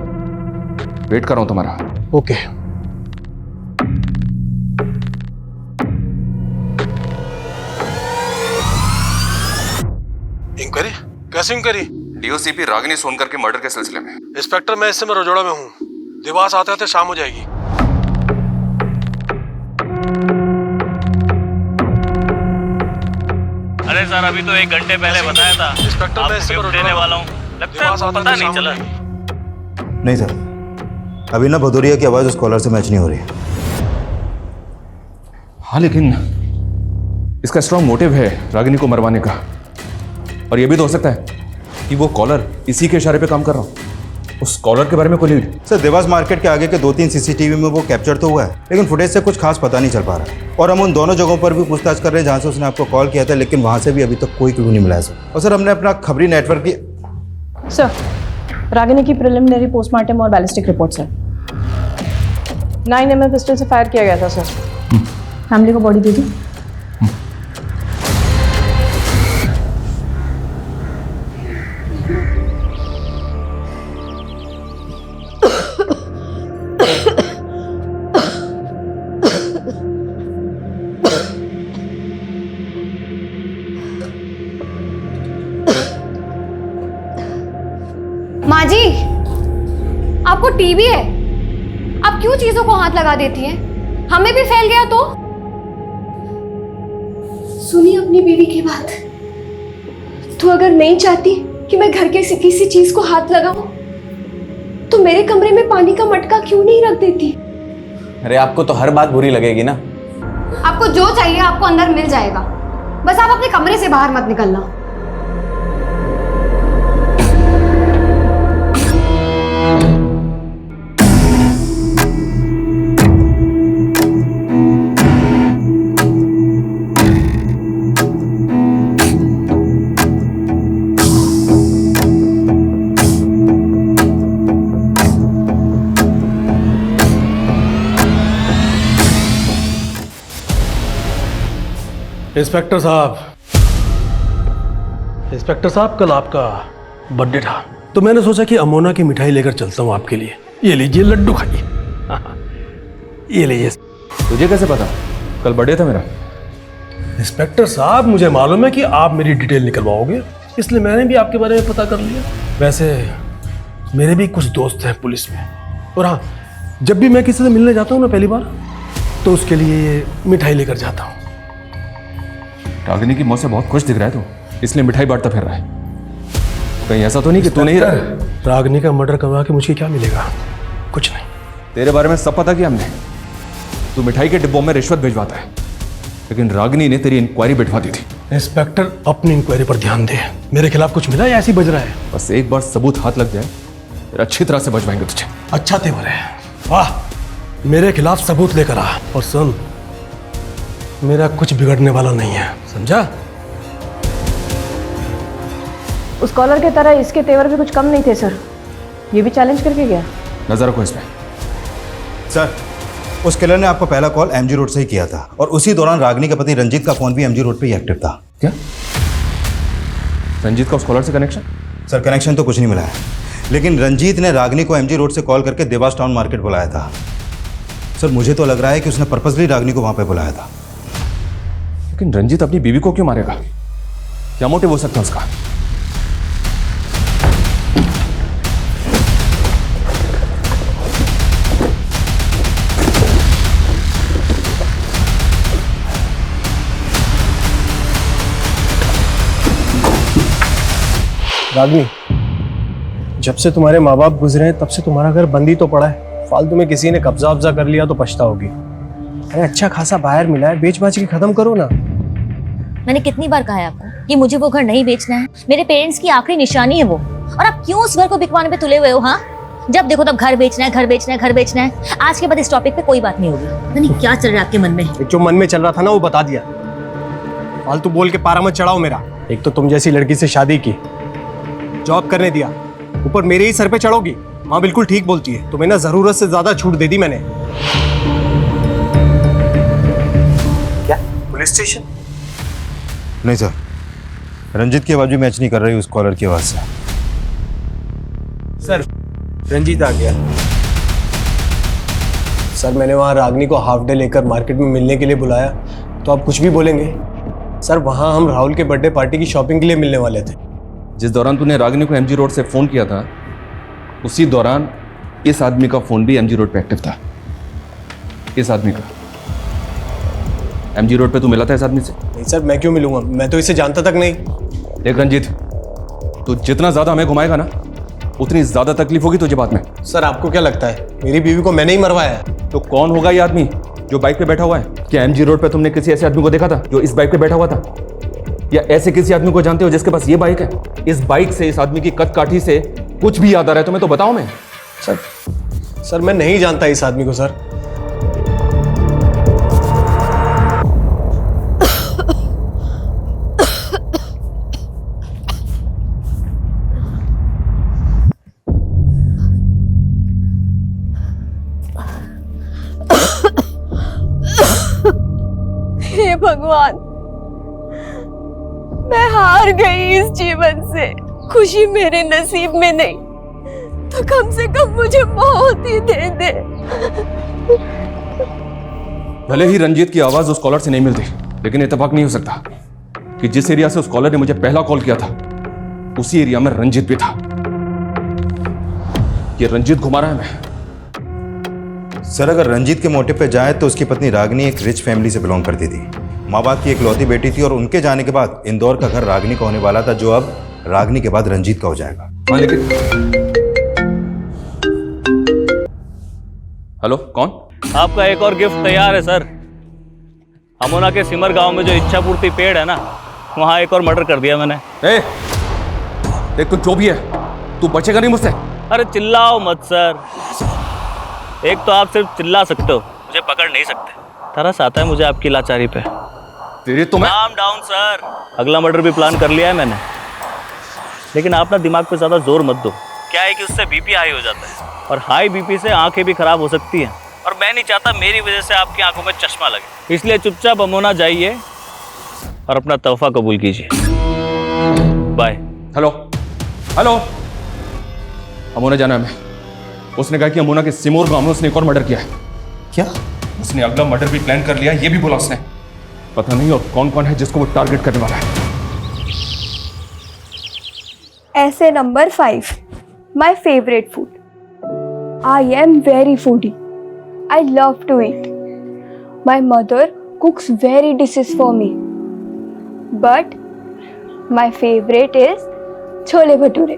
वेट कर रहा हूँ तुम्हारा। ओके। इंक्वायरी? कैसी इंक्वायरी? डीओसीपी रागिनी सोनकर के मर्डर के सिलसिले में। इंस्पेक्टर मैं इस समय रजोड़ा में हूँ, देवास आते आते शाम हो जाएगी। अरे सर, अभी तो 1 घंटे पहले बताया था। इंस्पेक्टर मैं गिफ्ट देने वाला हूँ, लगता है आपको पता नहीं चला। नहीं सर, अभिनव भदौरिया की आवाज उस कॉलर से मैच नहीं हो रही। हाँ, लेकिन इसका स्ट्रॉन्ग मोटिव है रागिनी को मरवाने का, और यह भी तो हो सकता है कि वो कॉलर इसी के इशारे पे काम कर रहा हो। उस कॉलर के बारे में कोई लीड? सर देवास मार्केट के आगे के 2-3 सीसीटीवी में वो कैप्चर तो हुआ है, लेकिन फुटेज से कुछ खास पता नहीं चल पा रहा। और हम उन दोनों जगहों पर भी पूछताछ कर रहे हैं जहां से उसने आपको कॉल किया था, लेकिन वहां से भी अभी तक कोई क्लू नहीं मिला है सर। और सर हमने अपना खबरी नेटवर्क की सर, रागिनी की प्रिलिमिनरी पोस्टमार्टम और ballistic report sir. 9mm pistol से फायर किया गया था सर। फैमिली को बॉडी दीजिए। माँ जी, आपको टीबी है, आप क्यों चीजों को हाथ लगा देती हैं? हमें भी फैल गया तो? सुनिए अपनी बीवी की बात। तो अगर नहीं चाहती कि मैं घर के किसी चीज को हाथ लगाऊं, तो मेरे कमरे में पानी का मटका क्यों नहीं रख देती? अरे आपको तो हर बात बुरी लगेगी ना। आपको जो चाहिए आपको अंदर मिल जाएगा, बस आप अपने कमरे से बाहर मत निकलना। इंस्पेक्टर साहब, कल आपका बर्थडे था, तो मैंने सोचा कि अमोना की मिठाई लेकर चलता हूँ आपके लिए। ये लीजिए, लड्डू खाइए। ये लीजिए। तुझे कैसे पता कल बर्थडे था मेरा? इंस्पेक्टर साहब, मुझे मालूम है कि आप मेरी डिटेल निकलवाओगे, इसलिए मैंने भी आपके बारे में पता कर लिया। वैसे मेरे भी कुछ दोस्त हैं पुलिस में, और हाँ, जब भी मैं किसी से मिलने जाता हूँ ना पहली बार, तो उसके लिए मिठाई लेकर जाता हूँ। रागिनी की मौत से बहुत खुश दिख रहा है तू, इसलिए मिठाई बांटता फिर रहा है। कहीं ऐसा तो नहीं कि तू नहीं रहा? रागिनी का मर्डर करवा के मुझे क्या मिलेगा? कुछ नहीं। तेरे बारे में सब पता किया हमने। तू मिठाई के डिब्बों में रिश्वत भिजवाता है, लेकिन रागिनी ने तेरी इंक्वायरी बिठवा दी थी। इंस्पेक्टर अपनी इंक्वायरी पर ध्यान दे। मेरे खिलाफ कुछ मिला या ऐसी बज रहा है? बस एक बार सबूत हाथ लग जाए फिर अच्छी तरह से बचवाएंगे तुझे। अच्छा तेवर है, वाह। मेरे खिलाफ सबूत लेकर आ, और सुन, मेरा कुछ बिगड़ने वाला नहीं है, समझा? उस कॉलर के तरह इसके तेवर भी कुछ कम नहीं थे सर, ये भी चैलेंज करके गया। नजर रखो इसमें। सर, उस किलर ने आपको पहला कॉल एमजी रोड से ही किया था और उसी दौरान रागिनी के पति रंजीत का फोन भी एमजी रोड पे ही एक्टिव था। क्या रंजीत का उस कॉलर से कनेक्शन? सर, कनेक्शन तो कुछ नहीं मिला है, लेकिन रंजीत ने रागिनी को एमजी रोड से कॉल करके देवास टाउन मार्केट बुलाया था। सर, मुझे तो लग रहा है कि उसने पर्पसली रागिनी को वहां पे बुलाया था। लेकिन रंजीत अपनी बीवी को क्यों मारेगा? क्या मोटिव हो सकता है उसका? रागिनी, जब से तुम्हारे माँ बाप गुजरे हैं तब से तुम्हारा घर बंद ही तो पड़ा है। फालतू में किसी ने कब्जा वब्जा कर लिया तो पछताओगी। अरे अच्छा खासा बाहर मिला है, बेच बाच के खत्म करो ना। मैंने कितनी बार कहा है आपको कि मुझे वो घर नहीं बेचना है, मेरे पेरेंट्स की आखिरी निशानी है वो, और आप क्यों उस घर को बिकवाने पे तुले हुए हो? हाँ, जब देखो तब घर बेचना है, घर बेचना है, घर बेचना है। आज के बाद इस टॉपिक पे कोई बात नहीं होगी। पता नहीं क्या चल रहा है आपके मन में। जो मन में चल रहा था ना वो बता दिया, फालतू बोल के पारा मत चढ़ाओ मेरा। एक तो तुम जैसी लड़की से शादी की, जॉब करने दिया, ऊपर मेरे ही सर पे चढ़ोगी। माँ बिल्कुल ठीक बोलती है, तुम्हें ना जरूरत से ज्यादा छूट दे दी मैंने। क्या पुलिस स्टेशन? नहीं सर, रंजीत की आवाज भी मैच नहीं कर रही उस कॉलर की आवाज से। सर, रंजीत आ गया। सर, मैंने वहाँ रागिनी को हाफ डे लेकर मार्केट में मिलने के लिए बुलाया, तो आप कुछ भी बोलेंगे? सर, वहाँ हम राहुल के बर्थडे पार्टी की शॉपिंग के लिए मिलने वाले थे। जिस दौरान तूने रागिनी को एमजी रोड से फोन किया था, उसी दौरान इस आदमी का फोन भी एमजी रोड पे एक्टिव था। इस आदमी का एमजी रोड पे तू मिला था इस आदमी से? नहीं सर, मैं क्यों मिलूंगा, मैं तो इसे जानता तक नहीं। देख रंजीत, तू जितना ज्यादा हमें घुमाएगा ना उतनी ज्यादा तकलीफ होगी तुझे बाद में। सर, आपको क्या लगता है मेरी बीवी को मैंने ही मरवाया है? तो कौन होगा ये आदमी जो बाइक पे बैठा हुआ है? क्या एमजी रोड पे तुमने किसी ऐसे आदमी को देखा था जो इस बाइक पे बैठा हुआ था? या ऐसे किसी आदमी को जानते हो जिसके पास ये बाइक है? इस बाइक से, इस आदमी की कद काठी से कुछ भी याद आ रहा है तुम्हें तो बताओ। मैं सर मैं नहीं जानता इस आदमी को सर। हे भगवान, मैं हार गई इस जीवन से। खुशी मेरे नसीब में नहीं तो कम से कम मुझे मौत ही दे दे। भले ही रंजीत की आवाज उस कॉलर से नहीं मिलती, लेकिन इत्तेफाक नहीं हो सकता कि जिस एरिया से उस कॉलर ने मुझे पहला कॉल किया था उसी एरिया में रंजीत भी था। ये रंजीत घुमा रहा है मैं। सर, अगर रंजीत के मोटिव पे जाए तो उसकी पत्नी रागिनी एक रिच फैमिली से बिलोंग करती थी, माँ बाप की एक लौती बेटी थी, और उनके जाने के बाद इंदौर का घर रागिनी का होने वाला था, जो अब रागिनी के बाद रंजीत का हो जाएगा। हाँ, लेकिन हेलो, कौन? आपका एक और गिफ्ट तैयार है सर। अमोना के सिमर गांव में जो इच्छा पूर्ति पेड़ है ना, वहाँ एक और मर्डर कर दिया मैंने। देख, तू जो भी है तू बचेगा नहीं मुझसे। अरे चिल्लाओ मत सर, एक तो आप सिर्फ चिल्ला सकते हो, मुझे पकड़ नहीं सकते। तरस आता है मुझे आपकी लाचारी पे। तेरे तो मैं काम डाउन सर, अगला मर्डर भी प्लान कर लिया है मैंने, लेकिन आप ना दिमाग पे ज्यादा जोर मत दो। क्या है कि उससे बीपी हाई हो जाता है, और हाई बीपी से आंखें भी खराब हो सकती हैं, और मैं नहीं चाहता मेरी वजह से आपकी आंखों में चश्मा लगे। इसलिए चुपचाप अमोना जाइए और अपना तोहफा कबूल कीजिए। बाय। हेलो हेलो, अमोना जाना है हमें। उसने कहा कि अमोना के सिमोर गांव में उसने एक और मर्डर किया है। क्या? उसने अगला मर्डर भी प्लान कर लिया, ये भी बोला उसने। पता नहीं और कौन कौन है जिसको वो टारगेट करने वाला है। ऐसे number 5, my favourite food. I am very foodie. I love to eat. My mother cooks very dishes for me. But my favorite is chole bhature.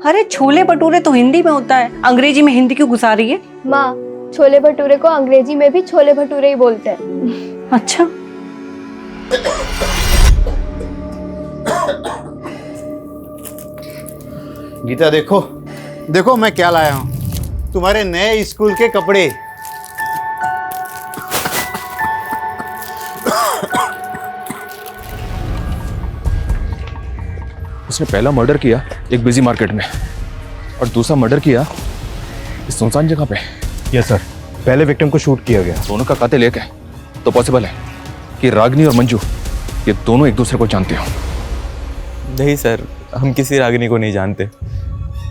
अरे छोले भटूरे तो हिंदी में होता है, अंग्रेजी में हिंदी क्यों घुसा रही है? माँ, छोले भटूरे को अंग्रेजी में भी छोले भटूरे ही बोलते हैं। अच्छा, गीता देखो देखो मैं क्या लाया हूं, तुम्हारे नए स्कूल के कपड़े। उसने पहला मर्डर किया एक बिजी मार्केट में और दूसरा मर्डर किया इस सुनसान जगह पे। यस सर, पहले विक्टिम को शूट किया गया। दोनों का कातिल एक है तो पॉसिबल है कि रागिनी और मंजू ये दोनों एक दूसरे को जानते हो। नहीं सर, हम किसी रागिनी को नहीं जानते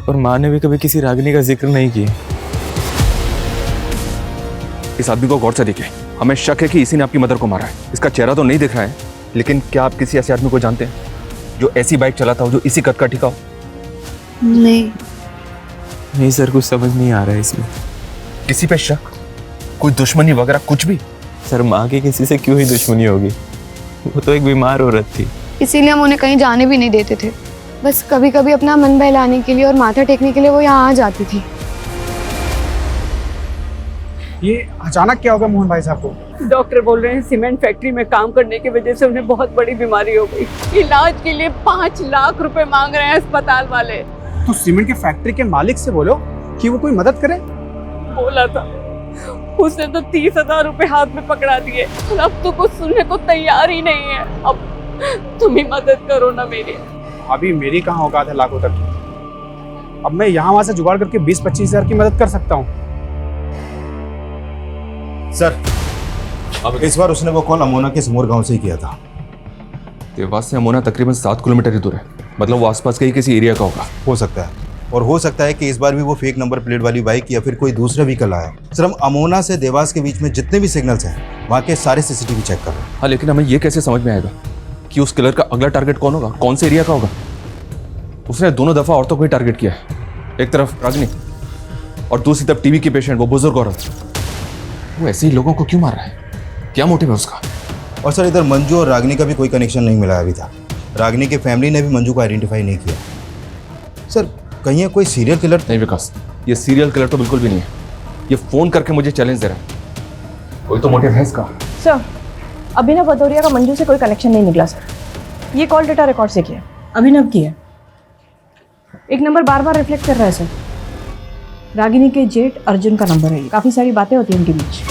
और माँ ने भी कभी किसी रागिनी का जिक्र नहीं किया। इस आदमी को गौर से देखें, हमें शक है कि इसी ने आपकी मदर को मारा है। इसका चेहरा तो नहीं दिख रहा है, लेकिन क्या आप किसी ऐसे आदमी को जानते हैं जो ऐसी बाइक चलाता हो, जो इसी कद का टिका हो? नहीं सर, कुछ समझ नहीं आ रहा है इसमें। किसी पे शक, कोई दुश्मनी वगैरह कुछ भी? सर माँ की किसी से क्यों ही दुश्मनी होगी, वो तो एक बीमार औरत थी। इसीलिए हम उन्हें कहीं जाने भी नहीं देते थे। बस कभी कभी अपना मन बहलाने के लिए और माथा टेकने के लिए वो यहाँ आ जाती थी। ये अचानक क्या होगा मोहन भाई साहब को? डॉक्टर बोल रहे हैं सीमेंट फैक्ट्री में काम करने की वजह से उन्हें बहुत बड़ी बीमारी हो गई। इलाज के लिए 5 लाख रुपए मांग रहे हैं अस्पताल वाले। तो सीमेंट के फैक्ट्री के मालिक से बोलो कि वो कोई मदद करे। बोला था, उसने तो 30,000 रुपए हाथ में पकड़ा दिए। अब तो कुछ सुनने को तैयार ही नहीं है। अब तुम ही मदद करो ना मेरी। अभी मेरी कहाँ औकात है लाखों तक। अब मैं यहाँ वहां से जुगाड़ करके 20-25 हजार की मदद कर सकता हूँ। सर, अब इस बार उसने वो कॉल अमोना के समोर गांव से ही किया था। देवास से अमोना तकरीबन 7 किलोमीटर ही दूर है, मतलब वो आसपास के ही किसी एरिया का होगा। हो सकता है, और हो सकता है कि इस बार भी वो फेक नंबर प्लेट वाली बाइक या फिर कोई दूसरा व्हीकल आया। सर, हम अमोना से देवास के बीच में जितने भी सिग्नल्स हैं वहाँ के सारे सीसीटीवी चेक कर रहे हैं। हाँ, लेकिन हमें ये कैसे समझ में आएगा कि उस किलर का अगला टारगेट कौन होगा, कौन से एरिया का होगा? उसने दोनों दफा औरतों को ही टारगेट किया है, एक तरफ रागिनी और दूसरी तरफ टीबी की पेशेंट, वो बुजुर्ग औरत। वो ऐसे ही लोगों को क्यों मार रहा है? क्या मोटिव है उसका? और सर, इधर मंजू और रागिनी का भी कोई कनेक्शन नहीं मिला अभी तक। रागिनी की फैमिली ने भी मंजू को आइडेंटिफाई नहीं किया। सर, कहीं ये कोई सीरियल किलर? नहीं विकास, ये सीरियल किलर तो बिल्कुल भी नहीं है। ये फोन करके मुझे चैलेंज दे रहा है। कोई तो मोटिव है इसका। सर, अभिनव भदौरिया का मंजू से कोई कनेक्शन नहीं निकला सर। ये कॉल डेटा रिकॉर्ड से किया, अभिनव की है। एक नंबर बार बार रिफ्लेक्ट कर रहा है सर। रागिनी के जेठ अर्जुन का नंबर है। काफी सारी बातें होती हैं इनके बीच।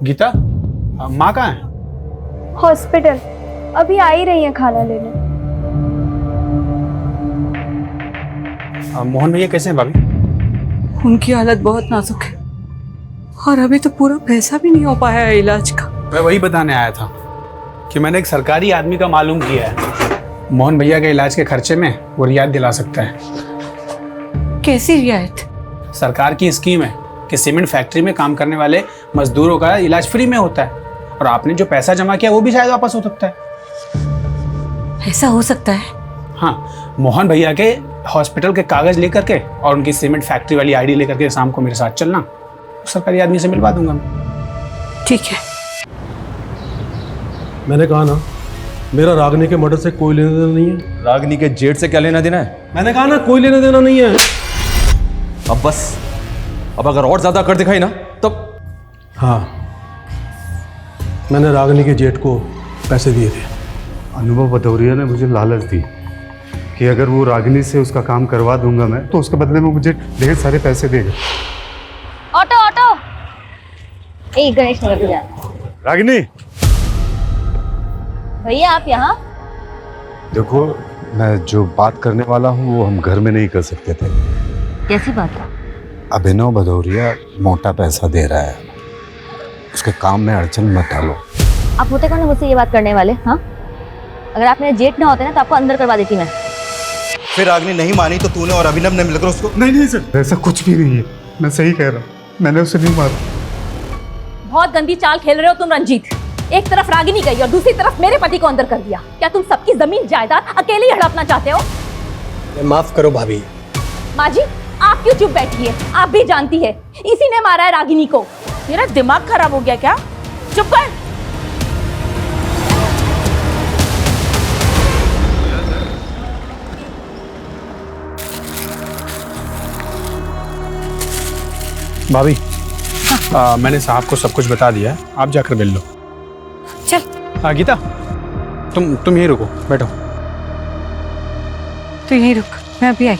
गीता, माँ कहाँ है? हॉस्पिटल, अभी आ ही रही हैं खाना लेने। मोहन भैया कैसे हैं भाभी? उनकी हालत बहुत नाजुक है और अभी तो पूरा पैसा भी नहीं हो पाया है इलाज का। मैं वही बताने आया था कि मैंने एक सरकारी आदमी का मालूम किया है। मोहन भैया के इलाज के खर्चे में वो रियायत दिला सकता है। कैसी रियायत? सरकार की स्कीम है कि सीमेंट फैक्ट्री में काम करने वाले मजदूरों का इलाज फ्री में होता है और आपने जो पैसा जमा किया वो भी शायद वापस हो सकता है। ऐसा हो सकता है? हाँ, मोहन भैया के हॉस्पिटल के कागज लेकर के और उनकी सीमेंट फैक्ट्री वाली आईडी लेकर के शाम को मेरे साथ चलना, सरकारी आदमी से मिलवा दूंगा मैं। ठीक है। मैंने कहा ना, मेरा रागिनी के मर्डर से कोई लेना देना नहीं है। रागिनी के जेठ से क्या लेना देना है? मैंने कहा ना, कोई लेना देना नहीं है। अब बस, अब अगर और ज्यादा कर दिखाई ना तब। हाँ, मैंने रागिनी के जेठ को पैसे दिए थे। अनुभव भदौरिया ने मुझे लालच दी कि अगर वो रागिनी से उसका काम करवा दूंगा मैं, तो उसके बदले में मुझे ढेर सारे पैसे देगा। ऑटो ऑटो, एक गणेश नगर पे जाना। रागिनी, भैया आप यहाँ? देखो, मैं जो बात करने वाला हूँ वो हम घर में नहीं कर सकते थे। कैसी बात है? अभिनव भदौरिया मोटा पैसा दे रहा है, उसके काम में अड़चन मत डालो। आप होते कौन मुझसे ये बात करने वाले? हाँ, अगर आप मेरे जेठ ना होते ना तो आपको अंदर करवा देती मैं। फिर रागिनी नहीं मानी तो तूने और अभिनव ने मिलकर उसको? नहीं सर, ऐसा कुछ भी नहीं है, मैं सही कह रहा हूँ, मैंने उसे नहीं मारा। बहुत गंदी चाल खेल रहे हो तुम रंजीत। एक तरफ रागिनी गई और दूसरी तरफ मेरे पति को अंदर कर दिया। क्या तुम सबकी जमीन जायदाद अकेले ही हड़पना चाहते हो? माफ करो भाभी। माँ जी, आप क्यों चुप बैठी है? आप भी जानती है इसी ने मारा है रागिनी को। मेरा दिमाग खराब हो गया क्या? चुप कर। भाभी मैंने साहब को सब कुछ बता दिया है, आप जाकर मिल लो। चल। गीता तुम यहीं रुको, बैठो। तू यहीं रुक, मैं अभी आई।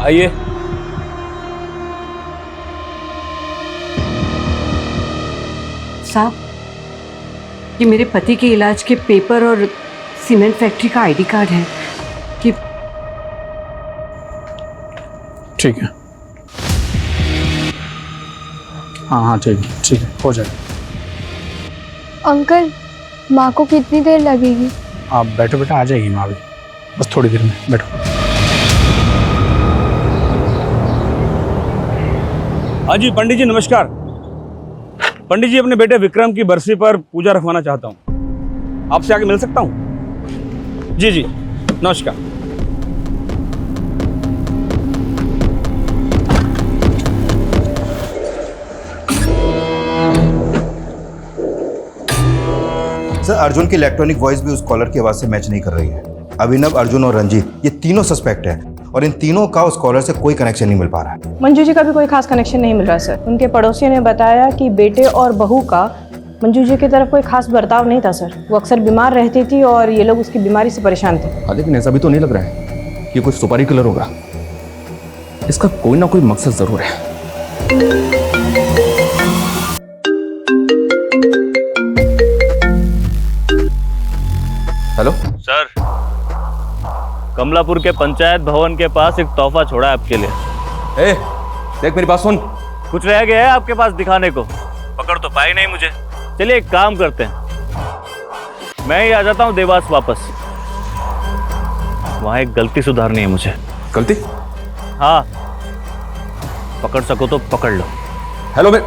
आइए। साहब, ये मेरे पति के इलाज के पेपर और सीमेंट फैक्ट्री का आईडी कार्ड है। कि ठीक है, हाँ ठीक है, हो जाएगा। अंकल, माँ को कितनी देर लगेगी? आप बैठो बेटा, आ जाएगी माँ भी, बस थोड़ी देर में, बैठो। हाँ जी पंडित जी नमस्कार। पंडित जी, अपने बेटे विक्रम की बरसी पर पूजा रखवाना चाहता हूँ, आपसे आके मिल सकता हूँ? जी जी नमस्कार। सर, अर्जुन की इलेक्ट्रॉनिक वॉइस भी उस कॉलर की आवाज से मैच नहीं कर रही है। अभिनव, अर्जुन और रंजीत, ये तीनों सस्पेक्ट हैं और इन तीनों का उस कॉलर से कोई कनेक्शन नहीं मिल पा रहा है। मंजू जी का भी कोई खास कनेक्शन नहीं मिल रहा सर। उनके पड़ोसियों ने बताया कि बेटे और बहू का मंजू जी की तरफ कोई खास बर्ताव नहीं था सर। वो अक्सर बीमार रहती थी और ये लोग उसकी बीमारी से परेशान थे। हाँ, लेकिन ऐसा भी तो नहीं लग रहा है कि कुछ सुपारी किलर होगा। इसका कोई ना कोई मकसद जरूर है। हेलो सर, कमलापुर के पंचायत भवन के पास एक तोहफा छोड़ा है आपके लिए। ए, देख मेरी बात सुन। कुछ रह गया है आपके पास दिखाने को? पकड़ तो पाई नहीं मुझे। चलिए एक काम करते हैं, मैं ही आ जाता हूँ देवास वापस। वहां एक गलती सुधारनी है मुझे। गलती? हाँ, पकड़ सको तो पकड़ लो। हेलो मैं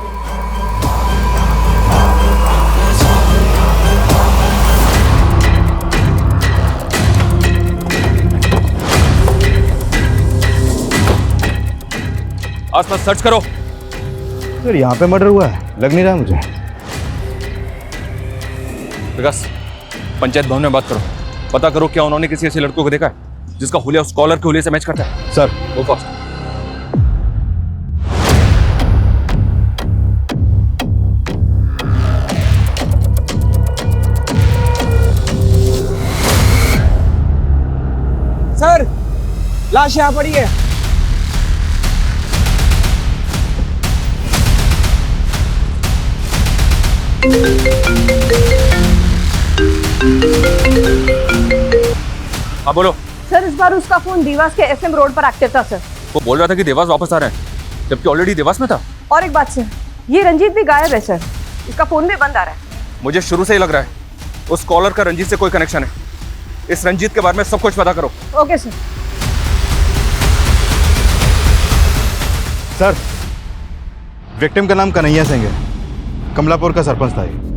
आसपास सर्च करो। फिर यहाँ पे मर्डर हुआ है, लग नहीं रहा मुझे। विकास, पंचायत भवन में बात करो, पता करो क्या उन्होंने किसी ऐसे लड़कों को देखा है जिसका हुलिया उस कॉलर के हुलिये से मैच करता है। सर गो फास्ट। सर, लाश यहाँ पड़ी है। हाँ बोलो। सर, इस बार उसका फोन देवास के एसएम रोड पर एक्टिव था सर। वो बोल रहा था कि देवास वापस आ रहा है, जबकि ऑलरेडी देवास में था। और एक बात सर, ये रंजीत भी गायब है सर। इसका फोन भी बंद आ रहा है। मुझे शुरू से ही लग रहा है उस कॉलर का रंजीत से कोई कनेक्शन है। इस रंजीत के बारे में सब कुछ पता करो। Okay sir. सर, विक्टिम का नाम कन्हैया सिंह है, कमलापुर का सरपंच था ये।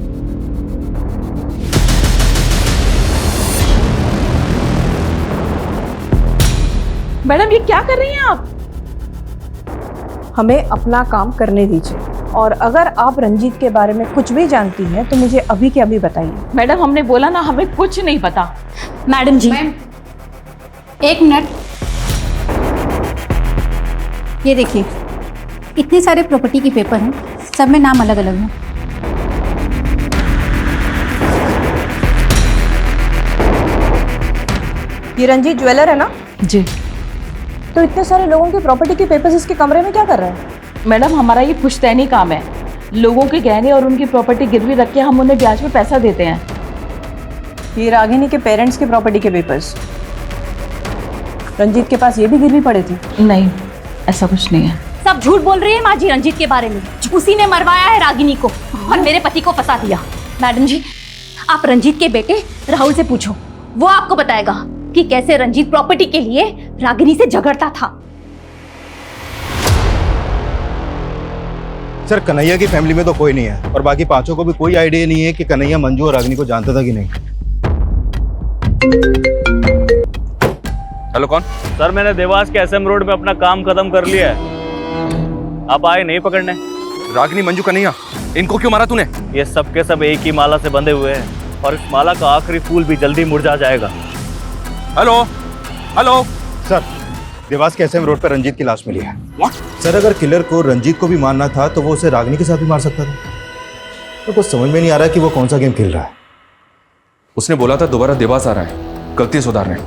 मैडम, ये क्या कर रही हैं आप? हमें अपना काम करने दीजिए, और अगर आप रंजीत के बारे में कुछ भी जानती हैं तो मुझे अभी के अभी बताइए। मैडम, हमने बोला ना हमें कुछ नहीं पता। मैडम जी, एक मिनट। ये देखिए, इतने सारे प्रॉपर्टी के पेपर हैं, सब में नाम अलग अलग हैं। ये रंजीत ज्वेलर है ना? जी। तो इतने सारे लोगों के प्रॉपर्टी के पेपर्स इसके कमरे में क्या कर रहा है? मैडम, हमारा ये पुश्तैनी काम है। लोगों के गहने और उनकी प्रॉपर्टी गिरवी रख के हम उन्हें ब्याज पे पैसा देते हैं। ये रागिनी के पेरेंट्स के प्रॉपर्टी के पेपर्स, रंजीत के पास ये भी गिरवी पड़े थे? नहीं, ऐसा कुछ नहीं है। सब झूठ बोल रही है माँ जी रंजीत के बारे में। उसी ने मरवाया है रागिनी को और मेरे पति को फंसा दिया। मैडम जी, आप रंजीत के बेटे राहुल से पूछो, वो आपको बताएगा कि कैसे रंजीत प्रॉपर्टी के लिए रागिनी से झगड़ता था। सर, कन्हैया की फैमिली में तो कोई नहीं है और बाकी पांचों को भी कोई आइडिया नहीं है कि कन्हैया मंजू और रागिनी को जानता था कि नहीं। हेलो, कौन? सर, मैंने देवास के एसएम रोड पे अपना काम खत्म कर लिया है। आप आए नहीं पकड़ने? रागिनी, मंजू, कन्हैया, इनको क्यों मारा तूने? ये सब के सब एक ही माला से बंधे हुए हैं और इस माला का आखिरी फूल भी जल्दी मुरझा जाएगा। हेलो, हेलो सर, देवास के एसएम रोड पर रंजीत की लाश मिली है। व्हाट? सर, अगर किलर को रंजीत को भी मारना था तो वो उसे रागिनी के साथ भी मार सकता था। तो कुछ समझ में नहीं आ रहा कि वो कौन सा गेम खेल रहा है। उसने बोला था दोबारा देवास आ रहा है गलती सुधारने।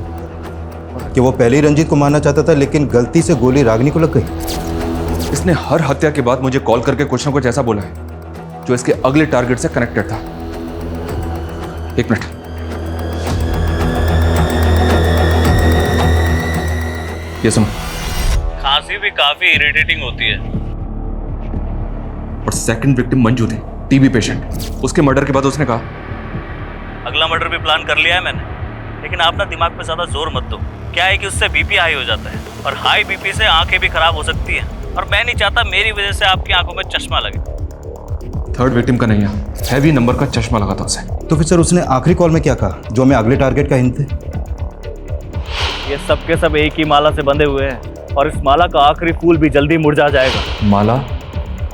कि वो पहले ही रंजीत को मारना चाहता था, लेकिन गलती से गोली रागिनी को लग गई। इसने हर हत्या के बाद मुझे कॉल करके कुछ ना कुछ ऐसा बोला है जो इसके अगले टारगेट से कनेक्टेड था। एक मिनट। ये सुनो। खांसी भी काफी इरिटेटिंग होती है। और सेकंड विक्टिम मंजू थी, टीबी पेशेंट। उसके मर्डर के बाद उसने कहा अगला मर्डर भी प्लान कर लिया है मैंने, लेकिन आप ना दिमाग पे ज्यादा जोर मत दो। क्या है कि उससे बीपी हाई हो जाता है, और हाई बीपी से आंखें भी खराब हो सकती हैं, और मैं नहीं चाहता मेरी वजह से आपकी आंखों में चश्मा लगे। थर्ड विक्टिम का नहीं है, हैवी नंबर का चश्मा लगा था उसे। तो फिर सर उसने आखिरी कॉल में क्या कहा जो हमें अगले टारगेट का हिंट थे? ये सब के सब एक ही माला से बंधे हुए हैं, और इस माला का आखिरी फूल भी जल्दी मुरझा जाएगा। माला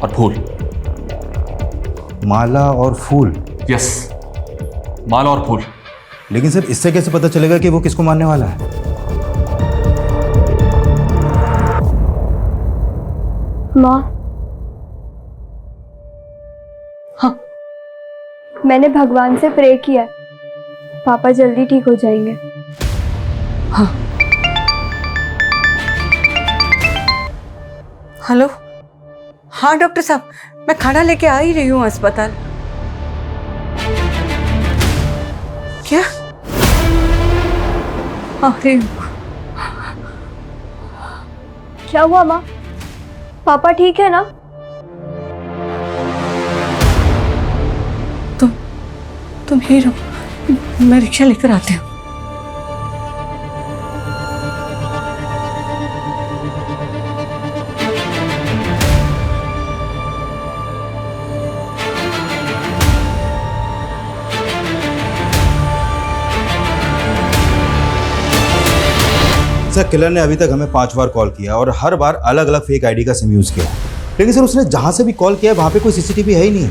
और फूल। माला और फूल? यस, माला और फूल। लेकिन सर इससे कैसे पता चलेगा कि वो किसको मारने वाला है? माँ, हाँ, मैंने भगवान से प्रे किया है, पापा जल्दी ठीक हो जाएंगे। हाँ। हेलो, हाँ डॉक्टर साहब, मैं खाना लेके आ ही रही हूँ अस्पताल। क्या? अरे क्या हुआ माँ? पापा ठीक है ना? तुम ही रहो, मैं रिक्शा लेकर आती हूँ। सर, किलर ने अभी तक हमें 5 बार कॉल किया और हर बार अलग अलग फेक आईडी का सिम यूज किया। लेकिन सर उसने जहां से भी कॉल किया है वहां पे कोई सीसीटीवी है ही नहीं।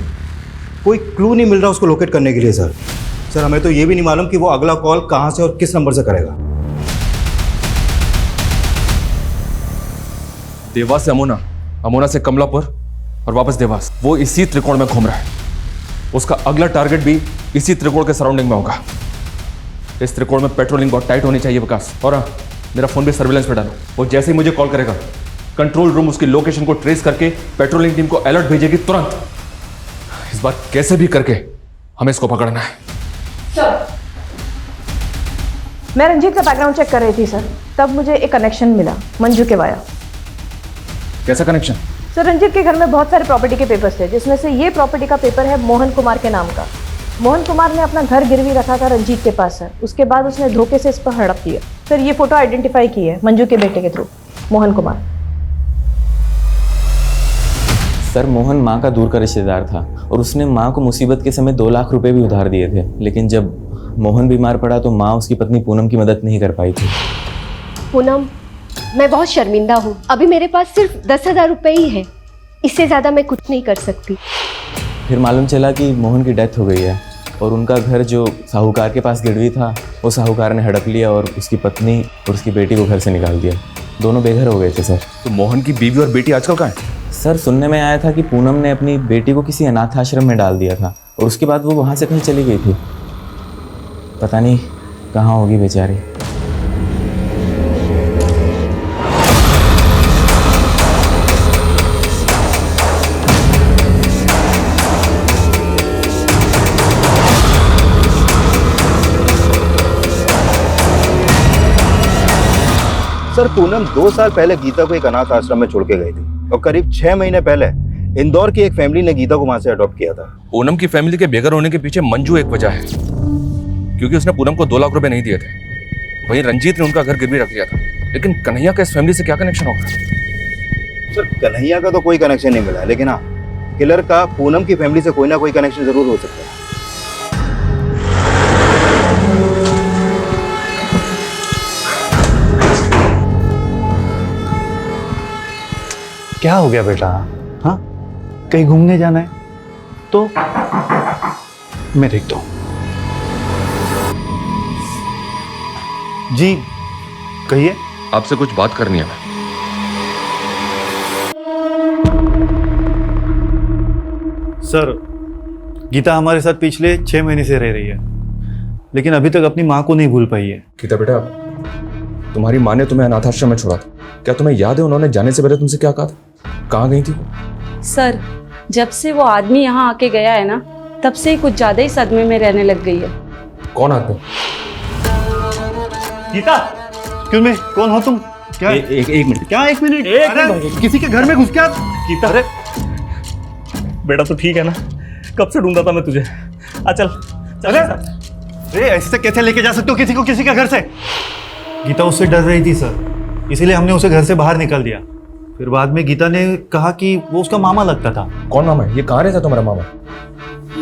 कोई क्लू नहीं मिल रहा उसको लोकेट करने के लिए। सर हमें तो ये भी नहीं मालूम कि वो अगला कॉल कहां से और किस नंबर से करेगा। देवास से अमोना, अमोना से कमलापुर और वापस देवास। वो इसी त्रिकोण में घूम रहा है। उसका अगला टारगेट भी इसी त्रिकोण के सराउंडिंग में होगा। इस त्रिकोण में पेट्रोलिंग बहुत टाइट होनी चाहिए विकास। और हाँ, मेरा फोन भी सर्विलेंस पे डालो। वो जैसे ही मुझे कॉल करेगा, कंट्रोल रूम उसकी लोकेशन को ट्रेस करके पेट्रोलिंग टीम को अलर्ट भेजेगी तुरंत। इस बार कैसे भी करके हमें इसको पकड़ना है। सर, मैं रंजीत का बैकग्राउंड चेक कर रही थी सर, तब मुझे एक कनेक्शन मिला मंजू के वाया। कैसा कनेक्शन? सर, रंजीत के घर में बहुत सारे प्रॉपर्टी के पेपर्स थे, जिसमें से ये प्रॉपर्टी का पेपर है मोहन कुमार के नाम का। मोहन कुमार ने अपना घर गिरवी रखा था रंजीत के पास सर। उसके बाद उसने धोखे से इस पर हड़प दिया। सर, ये फोटो आइडेंटिफाई की है मंजू के बेटे के थ्रू, मोहन कुमार। सर, मोहन माँ का दूर का रिश्तेदार था और उसने माँ को मुसीबत के समय 2 लाख रुपए भी उधार दिए थे। लेकिन जब मोहन बीमार पड़ा तो माँ उसकी पत्नी पूनम की मदद नहीं कर पाई थी। पूनम, मैं बहुत शर्मिंदा हूँ। अभी मेरे पास सिर्फ 10,000 रुपए ही है, इससे ज़्यादा मैं कुछ नहीं कर सकती। फिर मालूम चला कि मोहन की डेथ हो गई है और उनका घर जो साहूकार के पास गिरवी था वो साहूकार ने हड़प लिया और उसकी पत्नी और उसकी बेटी को घर से निकाल दिया। दोनों बेघर हो गए थे सर। तो मोहन की बीवी और बेटी आजकल कहाँ है? सर, सुनने में आया था कि पूनम ने अपनी बेटी को किसी अनाथ आश्रम में डाल दिया था और उसके बाद वो वहाँ से कहीं चली गई थी। पता नहीं कहाँ होगी बेचारी। सर, पूनम 2 साल पहले गीता को एक अनाथ आश्रम में छोड़ के गई थी और करीब 6 महीने पहले इंदौर की एक फैमिली ने गीता को वहां से अडॉप्ट किया था। पूनम की फैमिली के बेघर होने के पीछे मंजू एक वजह है, क्योंकि उसने पूनम को 2 लाख रुपए नहीं दिए थे। वहीं रंजीत ने उनका घर गिरवी रख लिया था। लेकिन कन्हैया का इस फैमिली से क्या कनेक्शन होगा? सर, कन्हैया का तो कोई कनेक्शन नहीं मिला, लेकिन हाँ, किलर का पूनम की फैमिली से कोई ना कोई कनेक्शन जरूर हो सकता है। क्या हो गया बेटा? हाँ, कहीं घूमने जाना है तो मैं देखता हूं। जी, कहिए। आपसे कुछ बात करनी है। सर, गीता हमारे साथ पिछले 6 महीने से रह रही है, लेकिन अभी तक अपनी माँ को नहीं भूल पाई है। गीता बेटा, तुम्हारी माँ ने तुम्हें अनाथाश्रम में छोड़ा था, क्या तुम्हें याद है उन्होंने जाने से पहले तुमसे क्या कहा था? कहाँ गई थी वो? सर, जब से वो आदमी यहाँ आके गया है ना, तब से ही कुछ ज्यादा ही सदमे में रहने लग गई है। कौन आदमी? गीता, क्यों मैं कौन हो तुम? क्या एक मिनट। क्या 1 मिनट? अरे किसी के घर में घुस क्या? गीता, अरे बेटा तो ठीक है ना? कब से ढूंढा था मैं तुझे। चल चल। अरे ऐसे कैसे लेके जा सकते हो किसी को किसी के घर से? गीता उससे डर रही थी सर, इसीलिए हमने उसे घर से बाहर निकाल दिया। फिर बाद में गीता ने कहा कि वो उसका मामा लगता था। कौन मामा है? ये कहाँ रहता तुम्हारा मामा?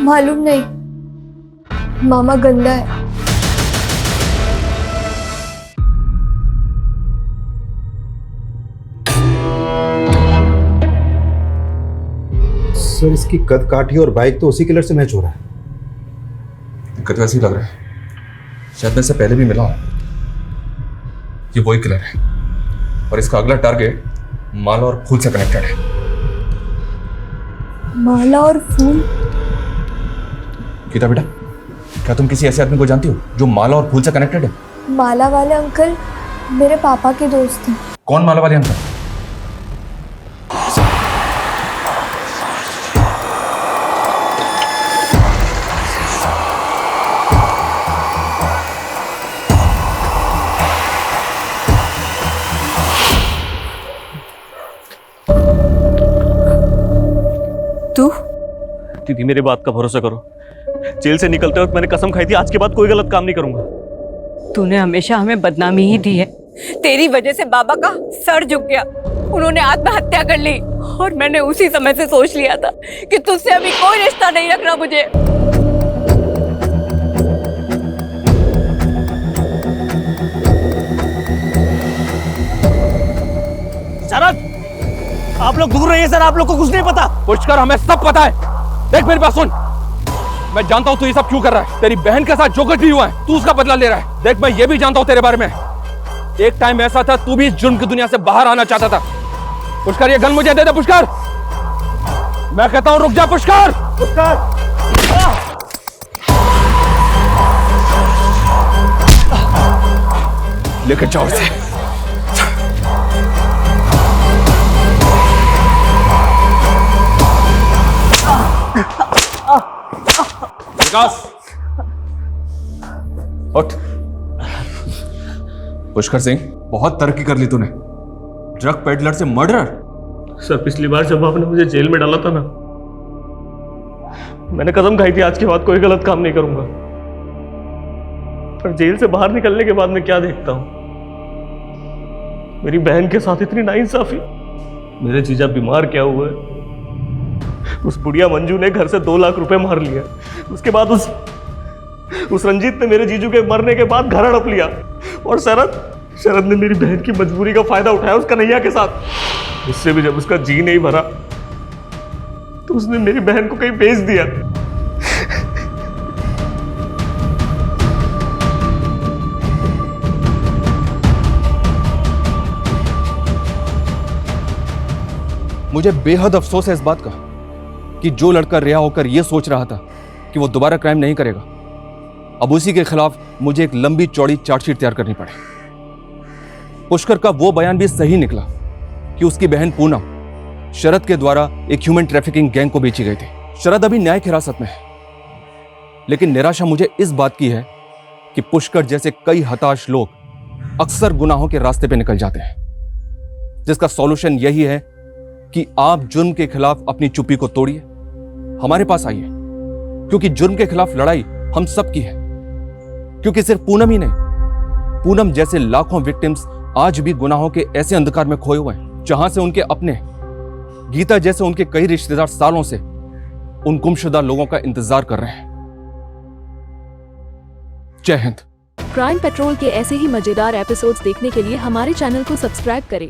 मालूम नहीं, मामा गंदा है। सर, इसकी कद काठी और बाइक तो उसी किलर से मैच हो रहा है। दिक्कत वैसे ही लग रहा है, शायद मैं इससे पहले भी मिला हूं। ये वही किलर है और इसका अगला टारगेट माला और फूल से कनेक्टेड है। माला और फूल? गीता बेटा, क्या तुम किसी ऐसे आदमी को जानती हो जो माला और फूल से कनेक्टेड है? माला वाले अंकल मेरे पापा के दोस्त हैं। कौन माला वाले अंकल? दीदी, मेरी बात का भरोसा करो। जेल से निकलते वक्त मैंने कसम खाई थी आज के बाद कोई गलत काम नहीं करूंगा। तूने हमेशा हमें बदनामी ही दी है। तेरी वजह से बाबा का सर झुक गया, उन्होंने आत्महत्या कर ली और मैंने उसी समय से सोच लिया था कि तुझसे अभी कोई रिश्ता नहीं रखना मुझे। शरद, आप लोग दूर रहिए सर, आप लोग को कुछ नहीं पता। पुष्कर, हमें सब पता है। देख मेरी बात सुन, मैं जानता हूं तू ये सब क्यों कर रहा है। तेरी बहन के साथ जो कुछ भी हुआ है तू उसका बदला ले रहा है। देख, मैं ये भी जानता हूं तेरे बारे में, एक टाइम ऐसा था तू भी इस जुर्म की दुनिया से बाहर आना चाहता था। पुष्कर, ये गन मुझे दे दे। पुष्कर, मैं कहता हूं रुक जा। पुष्कर, लेकर जाओ इसे। विकास, उठ। पुष्कर सिंह, बहुत तरक्की कर ली तूने। ड्रग पेडलर से मर्डरर। सर, पिछली बार जब आपने मुझे जेल में डाला था ना, मैंने कसम खाई थी आज के बाद कोई गलत काम नहीं करूंगा। पर जेल से बाहर निकलने के बाद मैं क्या देखता हूं, मेरी बहन के साथ इतनी नाइंसाफी। मेरे जीजा बीमार क्या हुआ है, उस बुढ़िया मंजू ने घर से 2 लाख रुपए मार लिया। उसके बाद उस रंजीत ने मेरे जीजू के मरने के बाद घर हड़प लिया। और शरद ने मेरी बहन की मजबूरी का फायदा उठाया उस कन्हैया के साथ। उससे भी जब उसका जी नहीं भरा तो उसने मेरी बहन को कहीं बेच दिया। मुझे बेहद अफसोस है इस बात का कि जो लड़का रिहा होकर यह सोच रहा था कि वो दोबारा क्राइम नहीं करेगा, अब उसी के खिलाफ मुझे एक लंबी चौड़ी चार्जशीट तैयार करनी पड़े। पुष्कर का वो बयान भी सही निकला कि उसकी बहन पूनम शरद के द्वारा एक ह्यूमन ट्रैफिकिंग गैंग को बेची गई थी। शरद अभी न्यायिक हिरासत में है, लेकिन निराशा मुझे इस बात की है कि पुष्कर जैसे कई हताश लोग अक्सर गुनाहों के रास्ते पे निकल जाते हैं, जिसका सॉल्यूशन यही है कि आप जुर्म के खिलाफ अपनी चुप्पी को तोड़िए, हमारे पास आइए, क्योंकि जुर्म के खिलाफ लड़ाई हम सब की है। क्योंकि सिर्फ पूनम ही नहीं, पूनम जैसे लाखों विक्टिम्स आज भी गुनाहों के ऐसे अंधकार में खोए हुए हैं जहां से उनके अपने, गीता जैसे उनके कई रिश्तेदार सालों से उन गुमशुदा लोगों का इंतजार कर रहे हैं। जय हिंद। क्राइम पेट्रोल के ऐसे ही मजेदार एपिसोड्स देखने के लिए हमारे चैनल को सब्सक्राइब करें